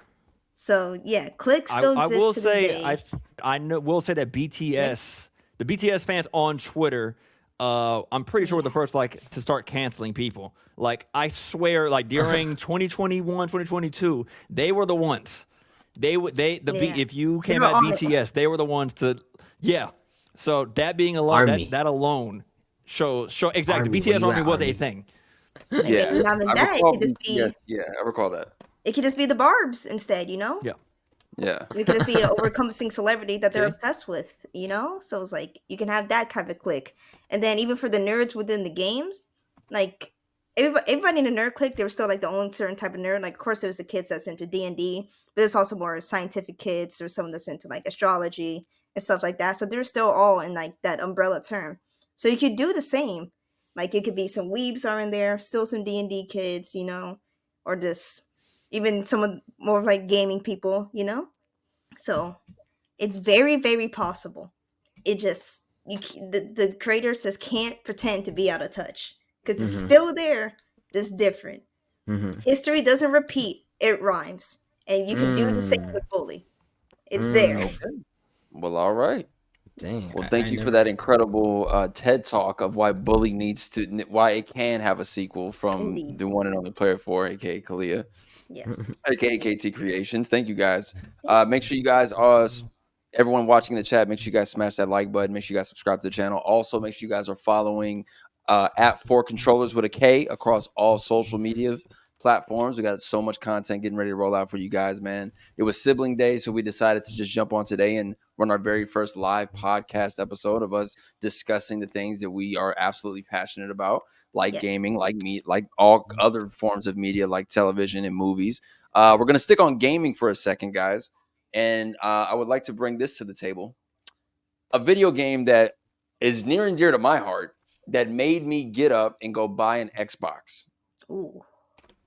So yeah, clicks still I exist will to say this day. I will say that BTS, the BTS fans on Twitter, I'm pretty sure were the first like to start canceling people. Like I swear, like during 2021, 2022, they were the ones. If you came at BTS, they were the ones to So that being alone, that alone shows exactly Army, BTS Army was Army? a thing. Yeah, Not even that, it could just be I recall that. it could just be the Barbs instead, you know? Yeah. It could just be an over-encompassing celebrity that they're obsessed with, you know? So it's like, you can have that kind of clique. And then even for the nerds within the games, like, everybody in the nerd clique, they were still, like, the only certain type of nerd. Like, of course, there's the kids that's into D&D, but there's also more scientific kids or someone that's into, like, astrology and stuff like that. So they're still all in, like, that umbrella term. So you could do the same. Like, it could be some weebs are in there, still some D&D kids, you know? Or just even some more like gaming people, you know. So it's very, very possible. It just the creators just can't pretend to be out of touch because it's still there, just different. History doesn't repeat; it rhymes, and you can do the same with Bully. It's there. Okay. Well, all right. Dang. Well, thank you for that incredible TED talk of why Bully why it can have a sequel from the one and only Player 4, aka Khleo. Yes. aka KT Creations. Thank you guys. Make sure you guys everyone watching in the chat, make sure you guys smash that like button. Make sure you guys subscribe to the channel. Also, make sure you guys are following at 4Kontrollers with a K across all social media platforms. We got so much content getting ready to roll out for you guys, man. It was sibling day, so we decided to just jump on today and run our very first live podcast episode of us discussing the things that we are absolutely passionate about, like gaming, like all other forms of media, like television and movies. We're going to stick on gaming for a second, guys. And I would like to bring this to the table. A video game that is near and dear to my heart that made me get up and go buy an Xbox. Ooh.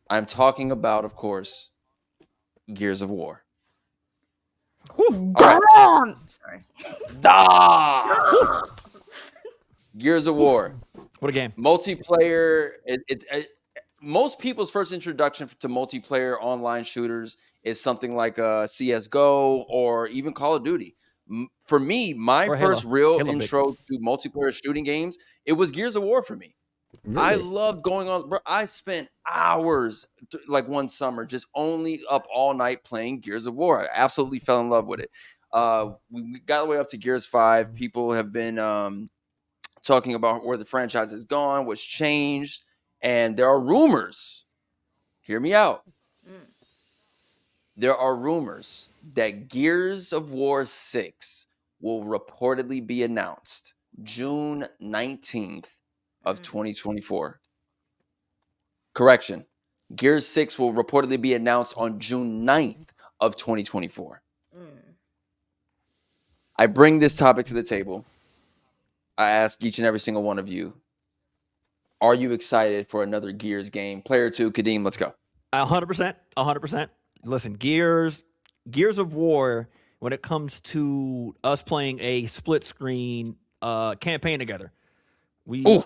I'm talking about, of course, Gears of War. All right. Sorry. Gears of War. What a game. Multiplayer. Most people's first introduction to multiplayer online shooters is something like CSGO or even Call of Duty. For me, my first real intro to multiplayer shooting games, it was Gears of War for me. Really? I loved going on. Bro, I spent hours, like one summer, just only up all night playing Gears of War. I absolutely fell in love with it. We got all the way up to Gears 5. People have been talking about where the franchise has gone, what's changed, and there are rumors. Hear me out. There are rumors that Gears of War 6 will reportedly be announced June 19th of 2024. Correction. Gears 6 will reportedly be announced on June 9th of 2024. I bring this topic to the table. I ask each and every single one of you, are you excited for another Gears game? Player 2, Kadeem, let's go. 100%. 100%. Listen, Gears of War, when it comes to us playing a split screen campaign together,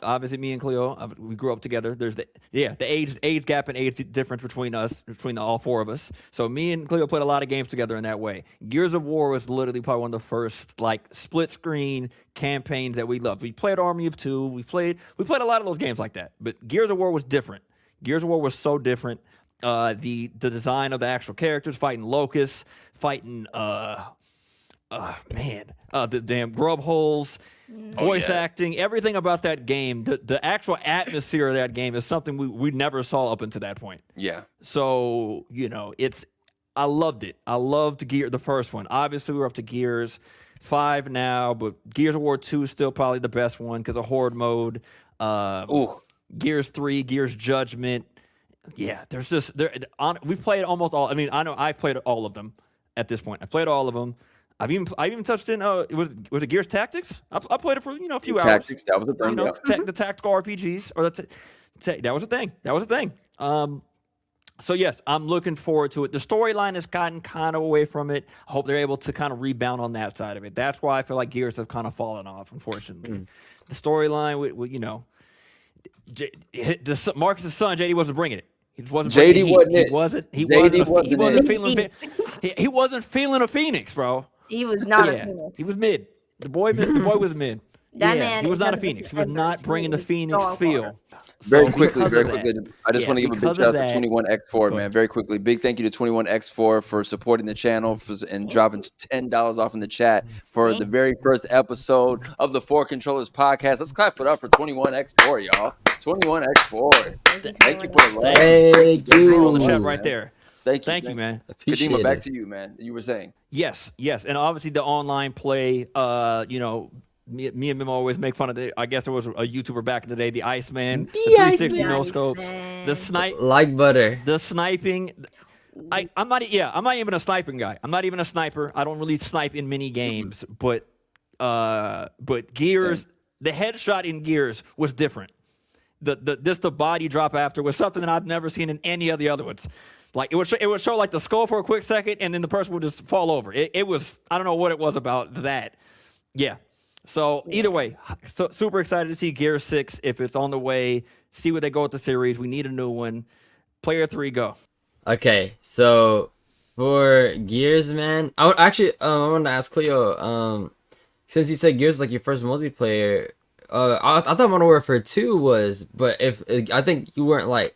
obviously me and Khleo, we grew up together. There's the age gap and age difference between us, between all four of us. So me and Khleo played a lot of games together in that way. Gears of War was literally probably one of the first like split screen campaigns that we loved. We played Army of Two. We played a lot of those games like that. But Gears of War was different. Gears of War was so different. The design of the actual characters, fighting locusts, fighting the damn grub holes, voice acting, everything about that game, the actual atmosphere of that game is something we never saw up until that point. Yeah. So, I loved it. I loved the first one. Obviously, we're up to Gears 5 now, but Gears of War 2 is still probably the best one because of Horde mode. Gears 3, Gears Judgment. Yeah, we've played almost all. I mean, I know I've played all of them at this point. I've played all of them. I've even touched in was it Gears Tactics? I played it for a few hours. Tactics, that was a thing. The tactical RPGs or that was a thing. That was a thing. So yes, I'm looking forward to it. The storyline has gotten kind of away from it. I hope they're able to kind of rebound on that side of it. That's why I feel like Gears have kind of fallen off, unfortunately. The storyline, Marcus's son JD wasn't bringing it. He wasn't. He wasn't feeling a Phoenix, bro. He was not a Phoenix. He was mid. The boy was mid. Man, he was not a Phoenix. He was not bringing the Phoenix feel. Very quickly. I just want to give a big shout out to 21X4, man. Very quickly. Big thank you to 21X4 for supporting the channel and dropping $10 off in the chat for the very first episode of the 4Kontrollers podcast. Let's clap it up for 21X4, y'all. 21X4. Thank you for the love. Thank you. On the chat right there. Thank you, man. Kadima, back to you, man. You were saying. Yes. And obviously the online play, me and Mimo always make fun of it. I guess there was a YouTuber back in the day, the Iceman, the 360 no scopes, the snipe, like butter, the sniping. I'm not even a sniping guy. I'm not even a sniper. I don't really snipe in many games, but Gears, the headshot in Gears was different. The body drop after was something that I've never seen in any of the other ones. Like it would show like the skull for a quick second, and then the person would just fall over. It was, I don't know what it was about that. Yeah. So either way, super excited to see Gears 6 if it's on the way. See where they go with the series. We need a new one. Player 3, go. Okay, so for Gears, man, I want to ask Khleo. Since you said Gears was like your first multiplayer, I thought Modern Warfare 2 was, but I think you weren't like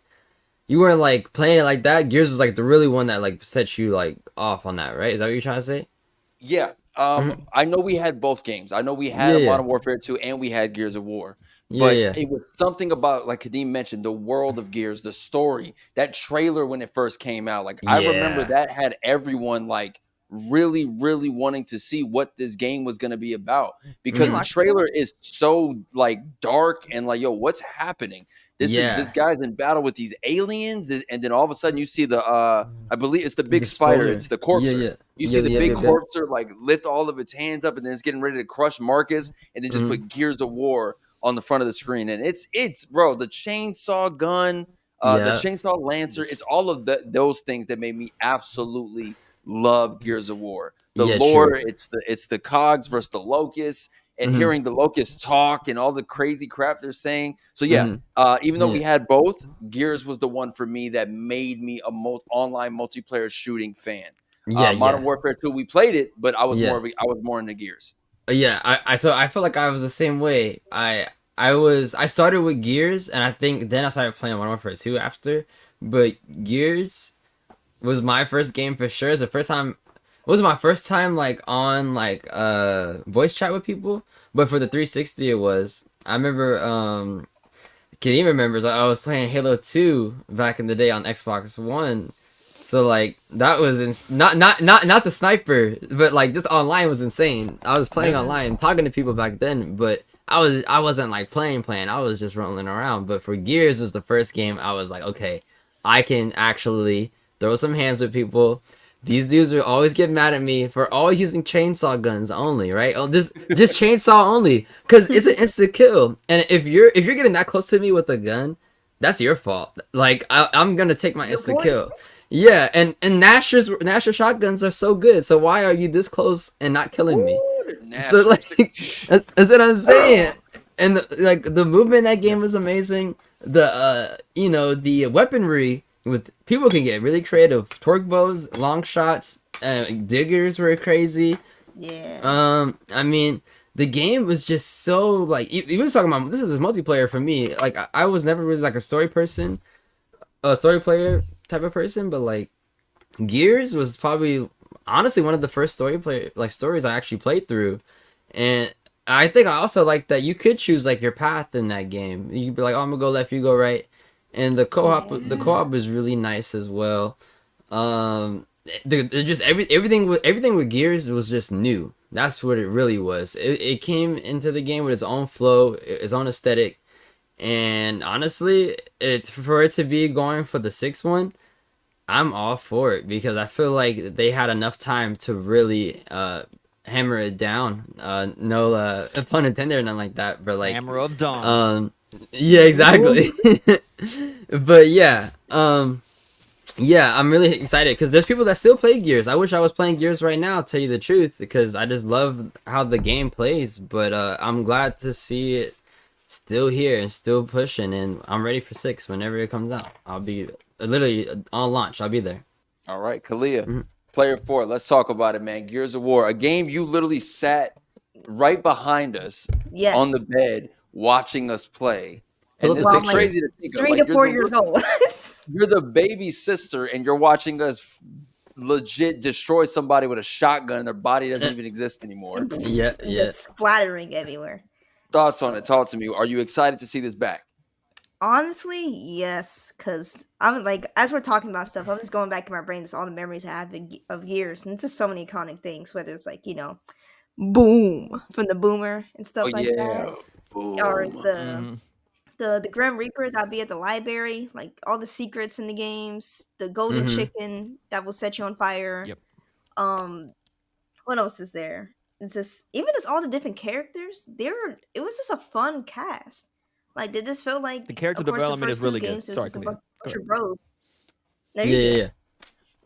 playing it like that. Gears was like the really one that like set you like off on that, right? Is that what you're trying to say? Yeah. I know we had both games. I know we had Modern Warfare 2 and we had Gears of War. But it was something about, like Kadeem mentioned, the world of Gears, the story, that trailer when it first came out. Like I remember that had everyone like really, really wanting to see what this game was going to be about, because the Mhm. trailer is so like dark and like, yo, what's happening? This Yeah. guy's in battle with these aliens, and then all of a sudden you see the I believe it's the big The spider, spawner. it's the Yeah, corpser. yeah. You see Yeah, the yeah, big yeah, yeah. corpser like lift all of its hands up, and then it's getting ready to crush Marcus, and then just Mhm. put Gears of War on the front of the screen. And it's bro, the chainsaw gun, the Yeah. chainsaw lancer, it's all of those things that made me absolutely love Gears of War. The Yeah, lore, true. it's the cogs versus the locusts, and Mhm. hearing the locusts talk and all the crazy crap they're saying. So yeah, Mhm. even though Yeah. we had both, Gears was the one for me that made me a online multiplayer shooting fan. Yeah, Modern yeah. Warfare 2, we played it, but I was Yeah. more into Gears. Yeah, so I feel like I was the same way. I started with Gears, and I think then I started playing Modern Warfare 2 after. But Gears was my first game for sure. It's the first time. It was my first time like on like voice chat with people. But for the 360, it was. I remember can even remember that I was playing Halo 2 back in the day on Xbox One. So like that was not the sniper, but like just online was insane. I was playing online, talking to people back then, but I wasn't like playing. I was just rolling around. But for Gears was the first game I was like, okay, I can actually throw some hands with people. These dudes will always get mad at me for always using chainsaw guns only, right? Oh, just chainsaw only, cause it's an instant kill. And if you're getting that close to me with a gun, that's your fault. Like I'm gonna take my instant kill. Yeah, and Nasher shotguns are so good. So why are you this close and not killing me? So like that's what I'm saying. And the movement in that game was amazing. The the weaponry with people can get really creative. Torque bows, long shots, diggers were crazy. Yeah. I mean, the game was just so like even talking about this is a multiplayer for me. Like I was never really like a story player type of person, but like Gears was probably honestly one of the first stories I actually played through, and I think I also like that you could choose like your path in that game. You could be like, oh, I'm gonna go left, you go right, and the co-op was really nice as well. Just everything with Gears was just new. That's what it really was. It came into the game with its own flow, its own aesthetic, and honestly, for it to be going for the sixth one, I'm all for it because I feel like they had enough time to really hammer it down. No pun intended or nothing like that, but like Hammer of Dawn. Yeah, exactly. But yeah, yeah, I'm really excited because there's people that still play Gears. I wish I was playing Gears right now, to tell you the truth, because I just love how the game plays. But I'm glad to see it still here and still pushing, and I'm ready for 6 whenever it comes out. I'll be literally on launch. I'll be there. All right, Khleo, Player 4. Let's talk about it, man. Gears of War, a game you literally sat right behind us on the bed watching us play. And this is crazy to think of. 3 Like, to 4 years old. You're the baby sister, and you're watching us legit destroy somebody with a shotgun, and their body doesn't even exist anymore. Yeah. Just splattering everywhere. Thoughts on it? Talk to me. Are you excited to see this back? Honestly, yes, because I'm like, as we're talking about stuff, I'm just going back in my brain, just all the memories I have of years, and it's just so many iconic things, whether it's like, boom from the boomer and stuff like that, or it's the Grim Reaper that'd be at the library, like all the secrets in the games, the golden chicken that will set you on fire. Yep. What else is there? It's just all the different characters. It was just a fun cast. Like, did this feel like the character of course, development the is first really two good. games, it was Sorry, just a Khleo. bunch of bros. There Yeah, you go. yeah.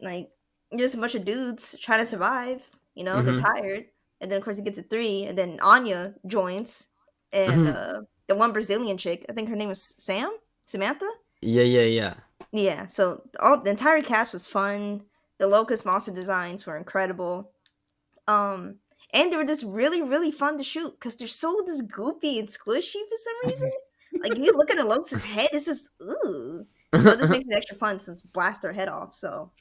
Like, just a bunch of dudes trying to survive. They're tired, and then of course it gets to 3, and then Anya joins, and the one Brazilian chick, I think her name was Samantha. Yeah. Yeah. So the entire cast was fun. The Locust monster designs were incredible. And they were just really, really fun to shoot because they're so just goopy and squishy for some reason. Like, if you look at a Locust's head, it's just ooh. So this makes it extra fun since blast their head off. So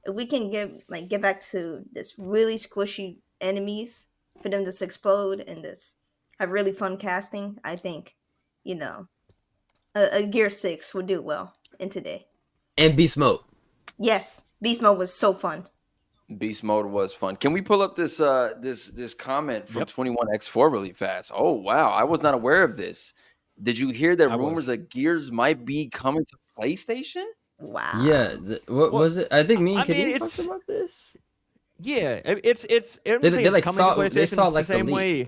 if we can get back to this really squishy enemies for them to just explode and this have really fun casting, I think, a Gear 6 would do well in today. And Beast Mode. Yes, Beast Mode was so fun. Beast mode was fun. Can we pull up this this comment from 21x4 really fast? Oh wow, I was not aware of this. Did you hear that rumors that Gears might be coming to PlayStation? Wow. Yeah, what was it? I think me and Kadeem talked it's about this. yeah, it's They like coming saw to PlayStation. they saw It's like the same the leak. way.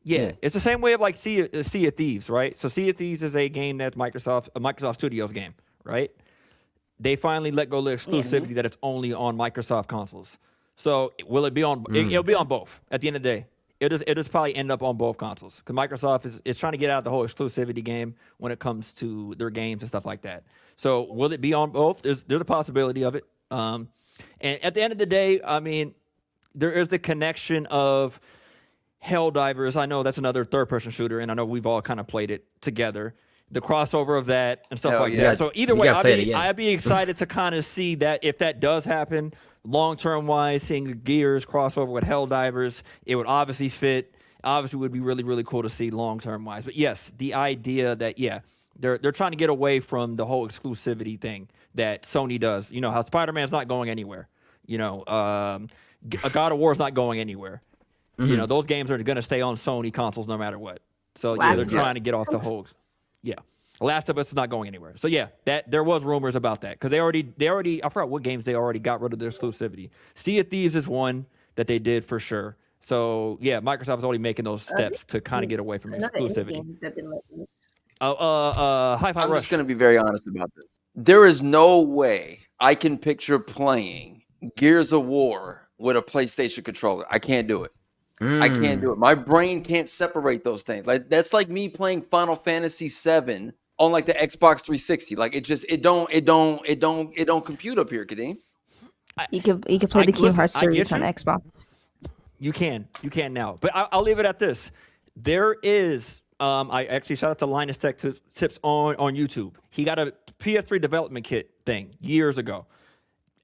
Yeah, it's the same way of like Sea of Thieves, right? So Sea of Thieves is a game that's a Microsoft Studios game, right? They finally let go of the exclusivity that it's only on Microsoft consoles. So will it be on? It'll be on both. At the end of the day, it'll just probably end up on both consoles because Microsoft is trying to get out of the whole exclusivity game when it comes to their games and stuff like that. So will it be on both? There's a possibility of it. And at the end of the day, I mean, there is the connection of Helldivers. I know that's another third-person shooter, and I know we've all kind of played it together. The crossover of that and stuff like that. So either way, I'd be excited to kind of see that if that does happen, long-term wise, seeing Gears crossover with Helldivers, it would obviously fit. Obviously, would be really, really cool to see long-term wise. But yes, the idea that they're trying to get away from the whole exclusivity thing that Sony does. You know how Spider-Man's not going anywhere. You know, God of War is not going anywhere. You know, those games are going to stay on Sony consoles no matter what. So yeah, they're trying to get off the whole. Yeah, Last of Us is not going anywhere. So yeah, that there was rumors about that because they already I forgot what games they already got rid of their exclusivity. Sea of Thieves is one that they did for sure. So yeah, Microsoft is already making those steps to kind of get away from exclusivity. Hi-Fi I'm Rush. just going to be very honest about this. There is no way I can picture playing Gears of War with a PlayStation controller. I can't do it. I can't do it. My brain can't separate those things. Like that's like me playing Final Fantasy VII on like the Xbox 360. Like it don't compute up here, Kadeem. You can play the Kingdom Hearts series on Xbox. You can now, but I'll leave it at this. There is. I actually shout out to Linus Tech Tips on YouTube. He got a PS3 development kit thing years ago.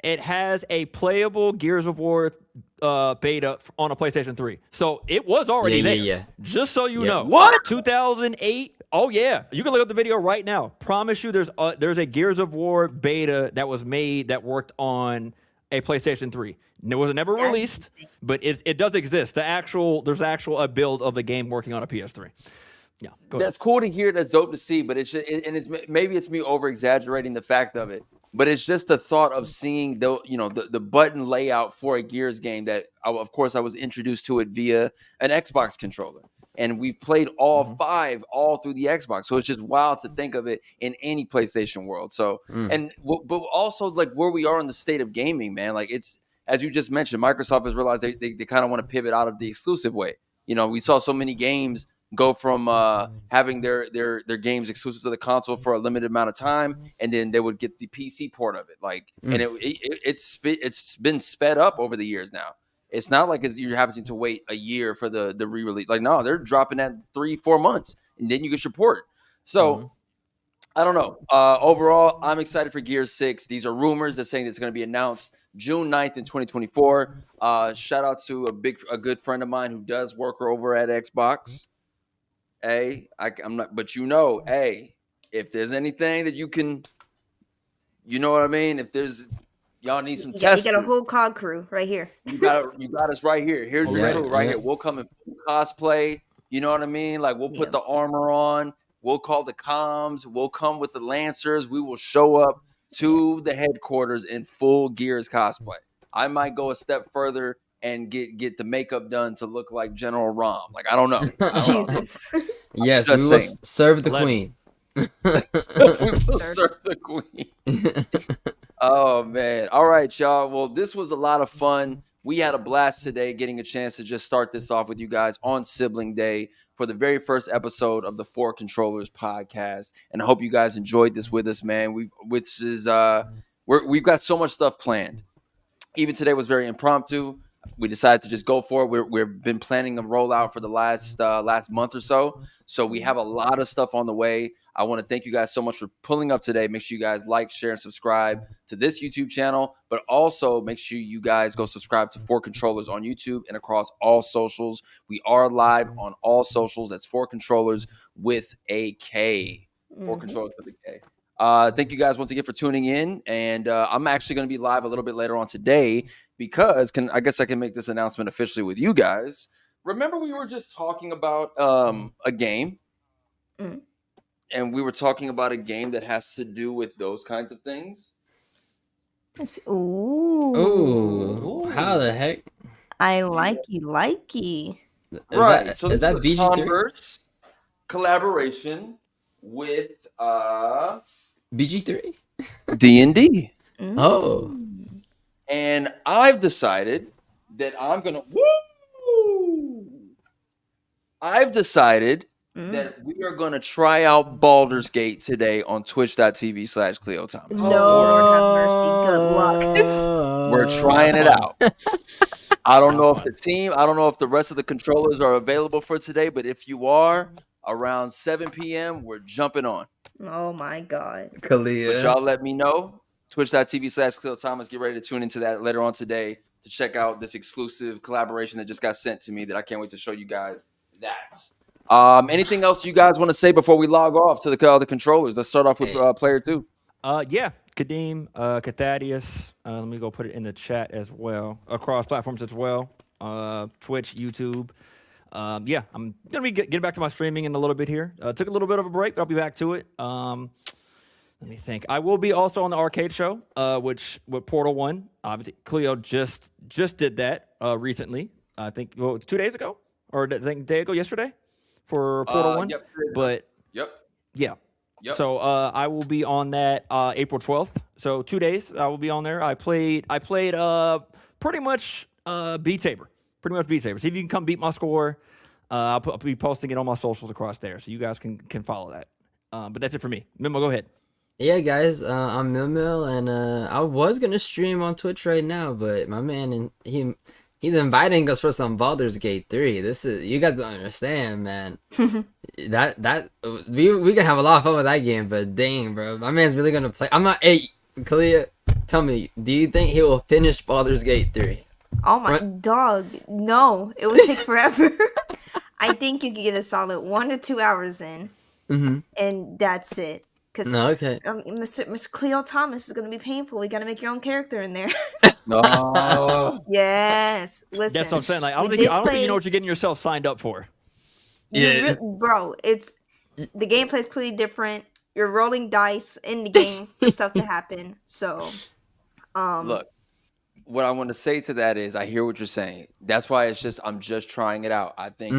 It has a playable Gears of War beta on a PlayStation 3. So it was already there. Yeah. Just so you know. What? 2008. Oh, yeah. You can look up the video right now. Promise you there's a Gears of War beta that was made that worked on a PlayStation 3. It was never released, but it does exist. There's a build of the game working on a PS3. Yeah, that's cool to hear. That's dope to see. But maybe it's me over exaggerating the fact of it. But it's just the thought of seeing the button layout for a Gears game that of course I was introduced to it via an Xbox controller, and we've played all 5 all through the Xbox. So it's just wild to think of it in any PlayStation world. So but also like where we are in the state of gaming, man. Like it's as you just mentioned, Microsoft has realized they kind of want to pivot out of the exclusive way. You know, we saw so many games go from having their games exclusive to the console for a limited amount of time, and then they would get the PC port of it. Like, and it's been sped up over the years now. It's not like you're having to wait a year for the re-release. Like, no, they're dropping that 3-4 months, and then you get your port. So I don't know. Overall, I'm excited for Gears 6. These are rumors. They're saying it's going to be announced June 9th in 2024. Shout out to a good friend of mine who does work over at Xbox. I'm not, but if there's anything that you can, you know what I mean? If there's, y'all need some testing. You got a whole COD crew right here. You got us right here. Here's your crew right here. We'll come in full cosplay. You know what I mean? Like we'll put the armor on. We'll call the comms. We'll come with the Lancers. We will show up to the headquarters in full Gears cosplay. I might go a step further and get the makeup done to look like General Rom. Like, I don't know. Jesus. Yes, we will serve the queen. We will serve the queen. Oh, man. All right, y'all. Well, this was a lot of fun. We had a blast today getting a chance to just start this off with you guys on Sibling Day for the very first episode of the 4Kontrollers podcast. And I hope you guys enjoyed this with us, man. We've got so much stuff planned. Even today was very impromptu. We decided to just go for it. We've been planning a rollout for the last month or so. So we have a lot of stuff on the way. I want to thank you guys so much for pulling up today. Make sure you guys like, share, and subscribe to this YouTube channel. But also make sure you guys go subscribe to 4Kontrollers on YouTube and across all socials. We are live on all socials. That's 4Kontrollers with a K. 4Kontrollers with a K. Thank you guys once again for tuning in. And I'm actually going to be live a little bit later on today because I guess I can make this announcement officially with you guys. Remember, we were just talking about a game. Mm. And we were talking about a game that has to do with those kinds of things. Ooh. How the heck? I likey. Right. So is this that is a BG3? Converse collaboration with BG3? D&D. Oh. And I've decided that I'm going to that we are going to try out Baldur's Gate today on twitch.tv/Khleo Thomas. No, Lord have mercy. Good luck. We're trying it out. I don't know if the rest of the controllers are available for today, but if you are, around 7 p.m., we're jumping on. Oh my God. Khleo. But y'all let me know. Twitch.tv/Khleo Thomas. Get ready to tune into that later on today to check out this exclusive collaboration that just got sent to me that I can't wait to show you guys that. Anything else you guys want to say before we log off to the other controllers? Let's start off with player 2. Yeah, Kadeem, Cathadius. Let me go put it in the chat as well, across platforms as well. Twitch, YouTube. Yeah, I'm gonna be getting back to my streaming in a little bit here. Took a little bit of a break, but I'll be back to it. Let me think. I will be also on the arcade show, which with Portal 1. Obviously, Khleo just did that recently. I think it's 2 days ago, or I think a day ago, yesterday, for Portal 1. Yep. But Yep. So I will be on that April 12th. So 2 days I will be on there. I played pretty much Beat Saber. Pretty much Beat Saber. See if you can come beat my score. I'll be posting it on my socials across there, so you guys can follow that. But that's it for me. Mimo, go ahead. Yeah, guys, I'm Mil, and I was gonna stream on Twitch right now, but my man, and he's inviting us for some Baldur's Gate 3. This is, you guys don't understand, man. that we can have a lot of fun with that game, but dang, bro, my man's really gonna play. I'm not. Hey, Khleo, tell me, do you think he will finish Baldur's Gate 3? Oh my dog, no, it would take forever. I think you could get a solid 1 to 2 hours in, and that's it. Because okay. Mr. Khleo Thomas is gonna be painful. You gotta make your own character in there. No. Yes, listen. That's what I'm saying. Like I don't think you know what you're getting yourself signed up for. Yeah, bro, it's the gameplay is completely different. You're rolling dice in the game for stuff to happen. So, look, what I want to say to that is I hear what you're saying. That's why I'm just trying it out. I think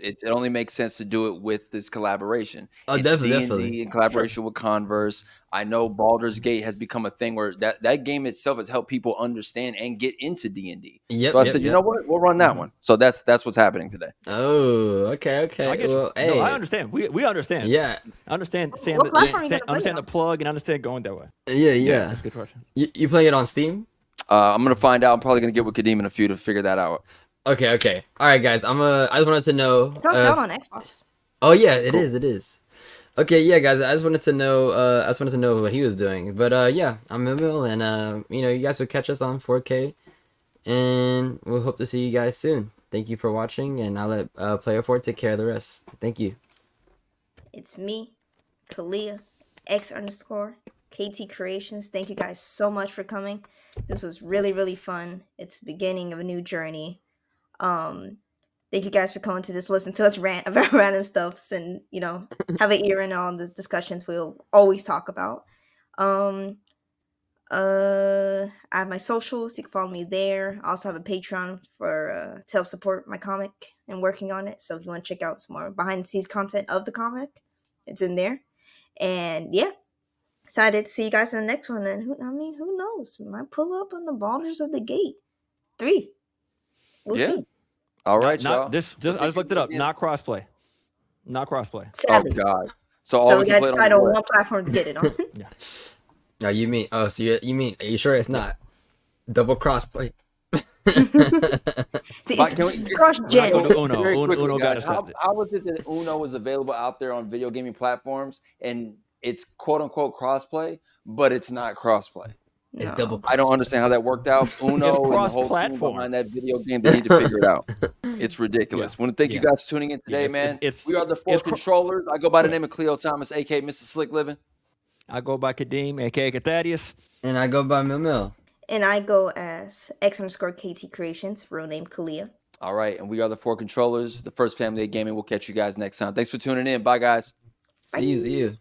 it only makes sense to do it with this collaboration. Oh, it's definitely. D&D in collaboration with Converse. I know Baldur's Gate has become a thing where that game itself has helped people understand and get into D&D. So I said, you know what? We'll run that one. So that's what's happening today. Oh, okay. I get you. Hey. No, I understand. We understand. Yeah. I understand. Understand the plug and understand going that way. Yeah. That's a good question. You play it on Steam? I'm gonna find out. I'm probably gonna get with Kadeem in a few to figure that out. Okay. All right, guys. I just wanted to know. It's on sale on Xbox. Oh yeah, it is. Okay, yeah, guys. I just wanted to know. What he was doing. But yeah, I'm Mimil, and you guys will catch us on 4K, and we'll hope to see you guys soon. Thank you for watching, and I'll let Player 4 take care of the rest. Thank you. It's me, Khleo, X_KT Creations. Thank you guys so much for coming. This was really, really fun. It's the beginning of a new journey. Thank you guys for coming to this, listen to us rant about random stuffs, and have an ear in all the discussions we'll always talk about. I have my socials. You can follow me there. I also have a Patreon to help support my comic and working on it. So if you want to check out some more behind the scenes content of the comic, it's in there. And yeah. Excited to see you guys in the next one, and who knows? We might pull up on the Baldur's of the Gate 3. We'll see. All right, y'all. I just looked it up. Not crossplay. Sadly. Oh God. So we got to decide on one platform to get it on. Yeah. No, you mean? Oh, so you mean? Are you sure it's not double crossplay? See, it's cross-gen. Uno got accepted. How is it that Uno is available out there on video gaming platforms and it's quote unquote crossplay, but it's not crossplay? It's double crossplay. I don't understand how that worked out. Uno and the whole team behind that video game, they need to figure it out. It's ridiculous. Want to thank you guys for tuning in today, man. We are the 4 Controllers. I go by the name of Khleo Thomas, aka Mr. Slick Living. I go by Kadeem, aka Thaddeus. And I go by Mil. And I go as X_KT Creations, real name Khleo. All right, and we are the 4Kontrollers, the first family of gaming. We'll catch you guys next time. Thanks for tuning in. Bye, guys. See you.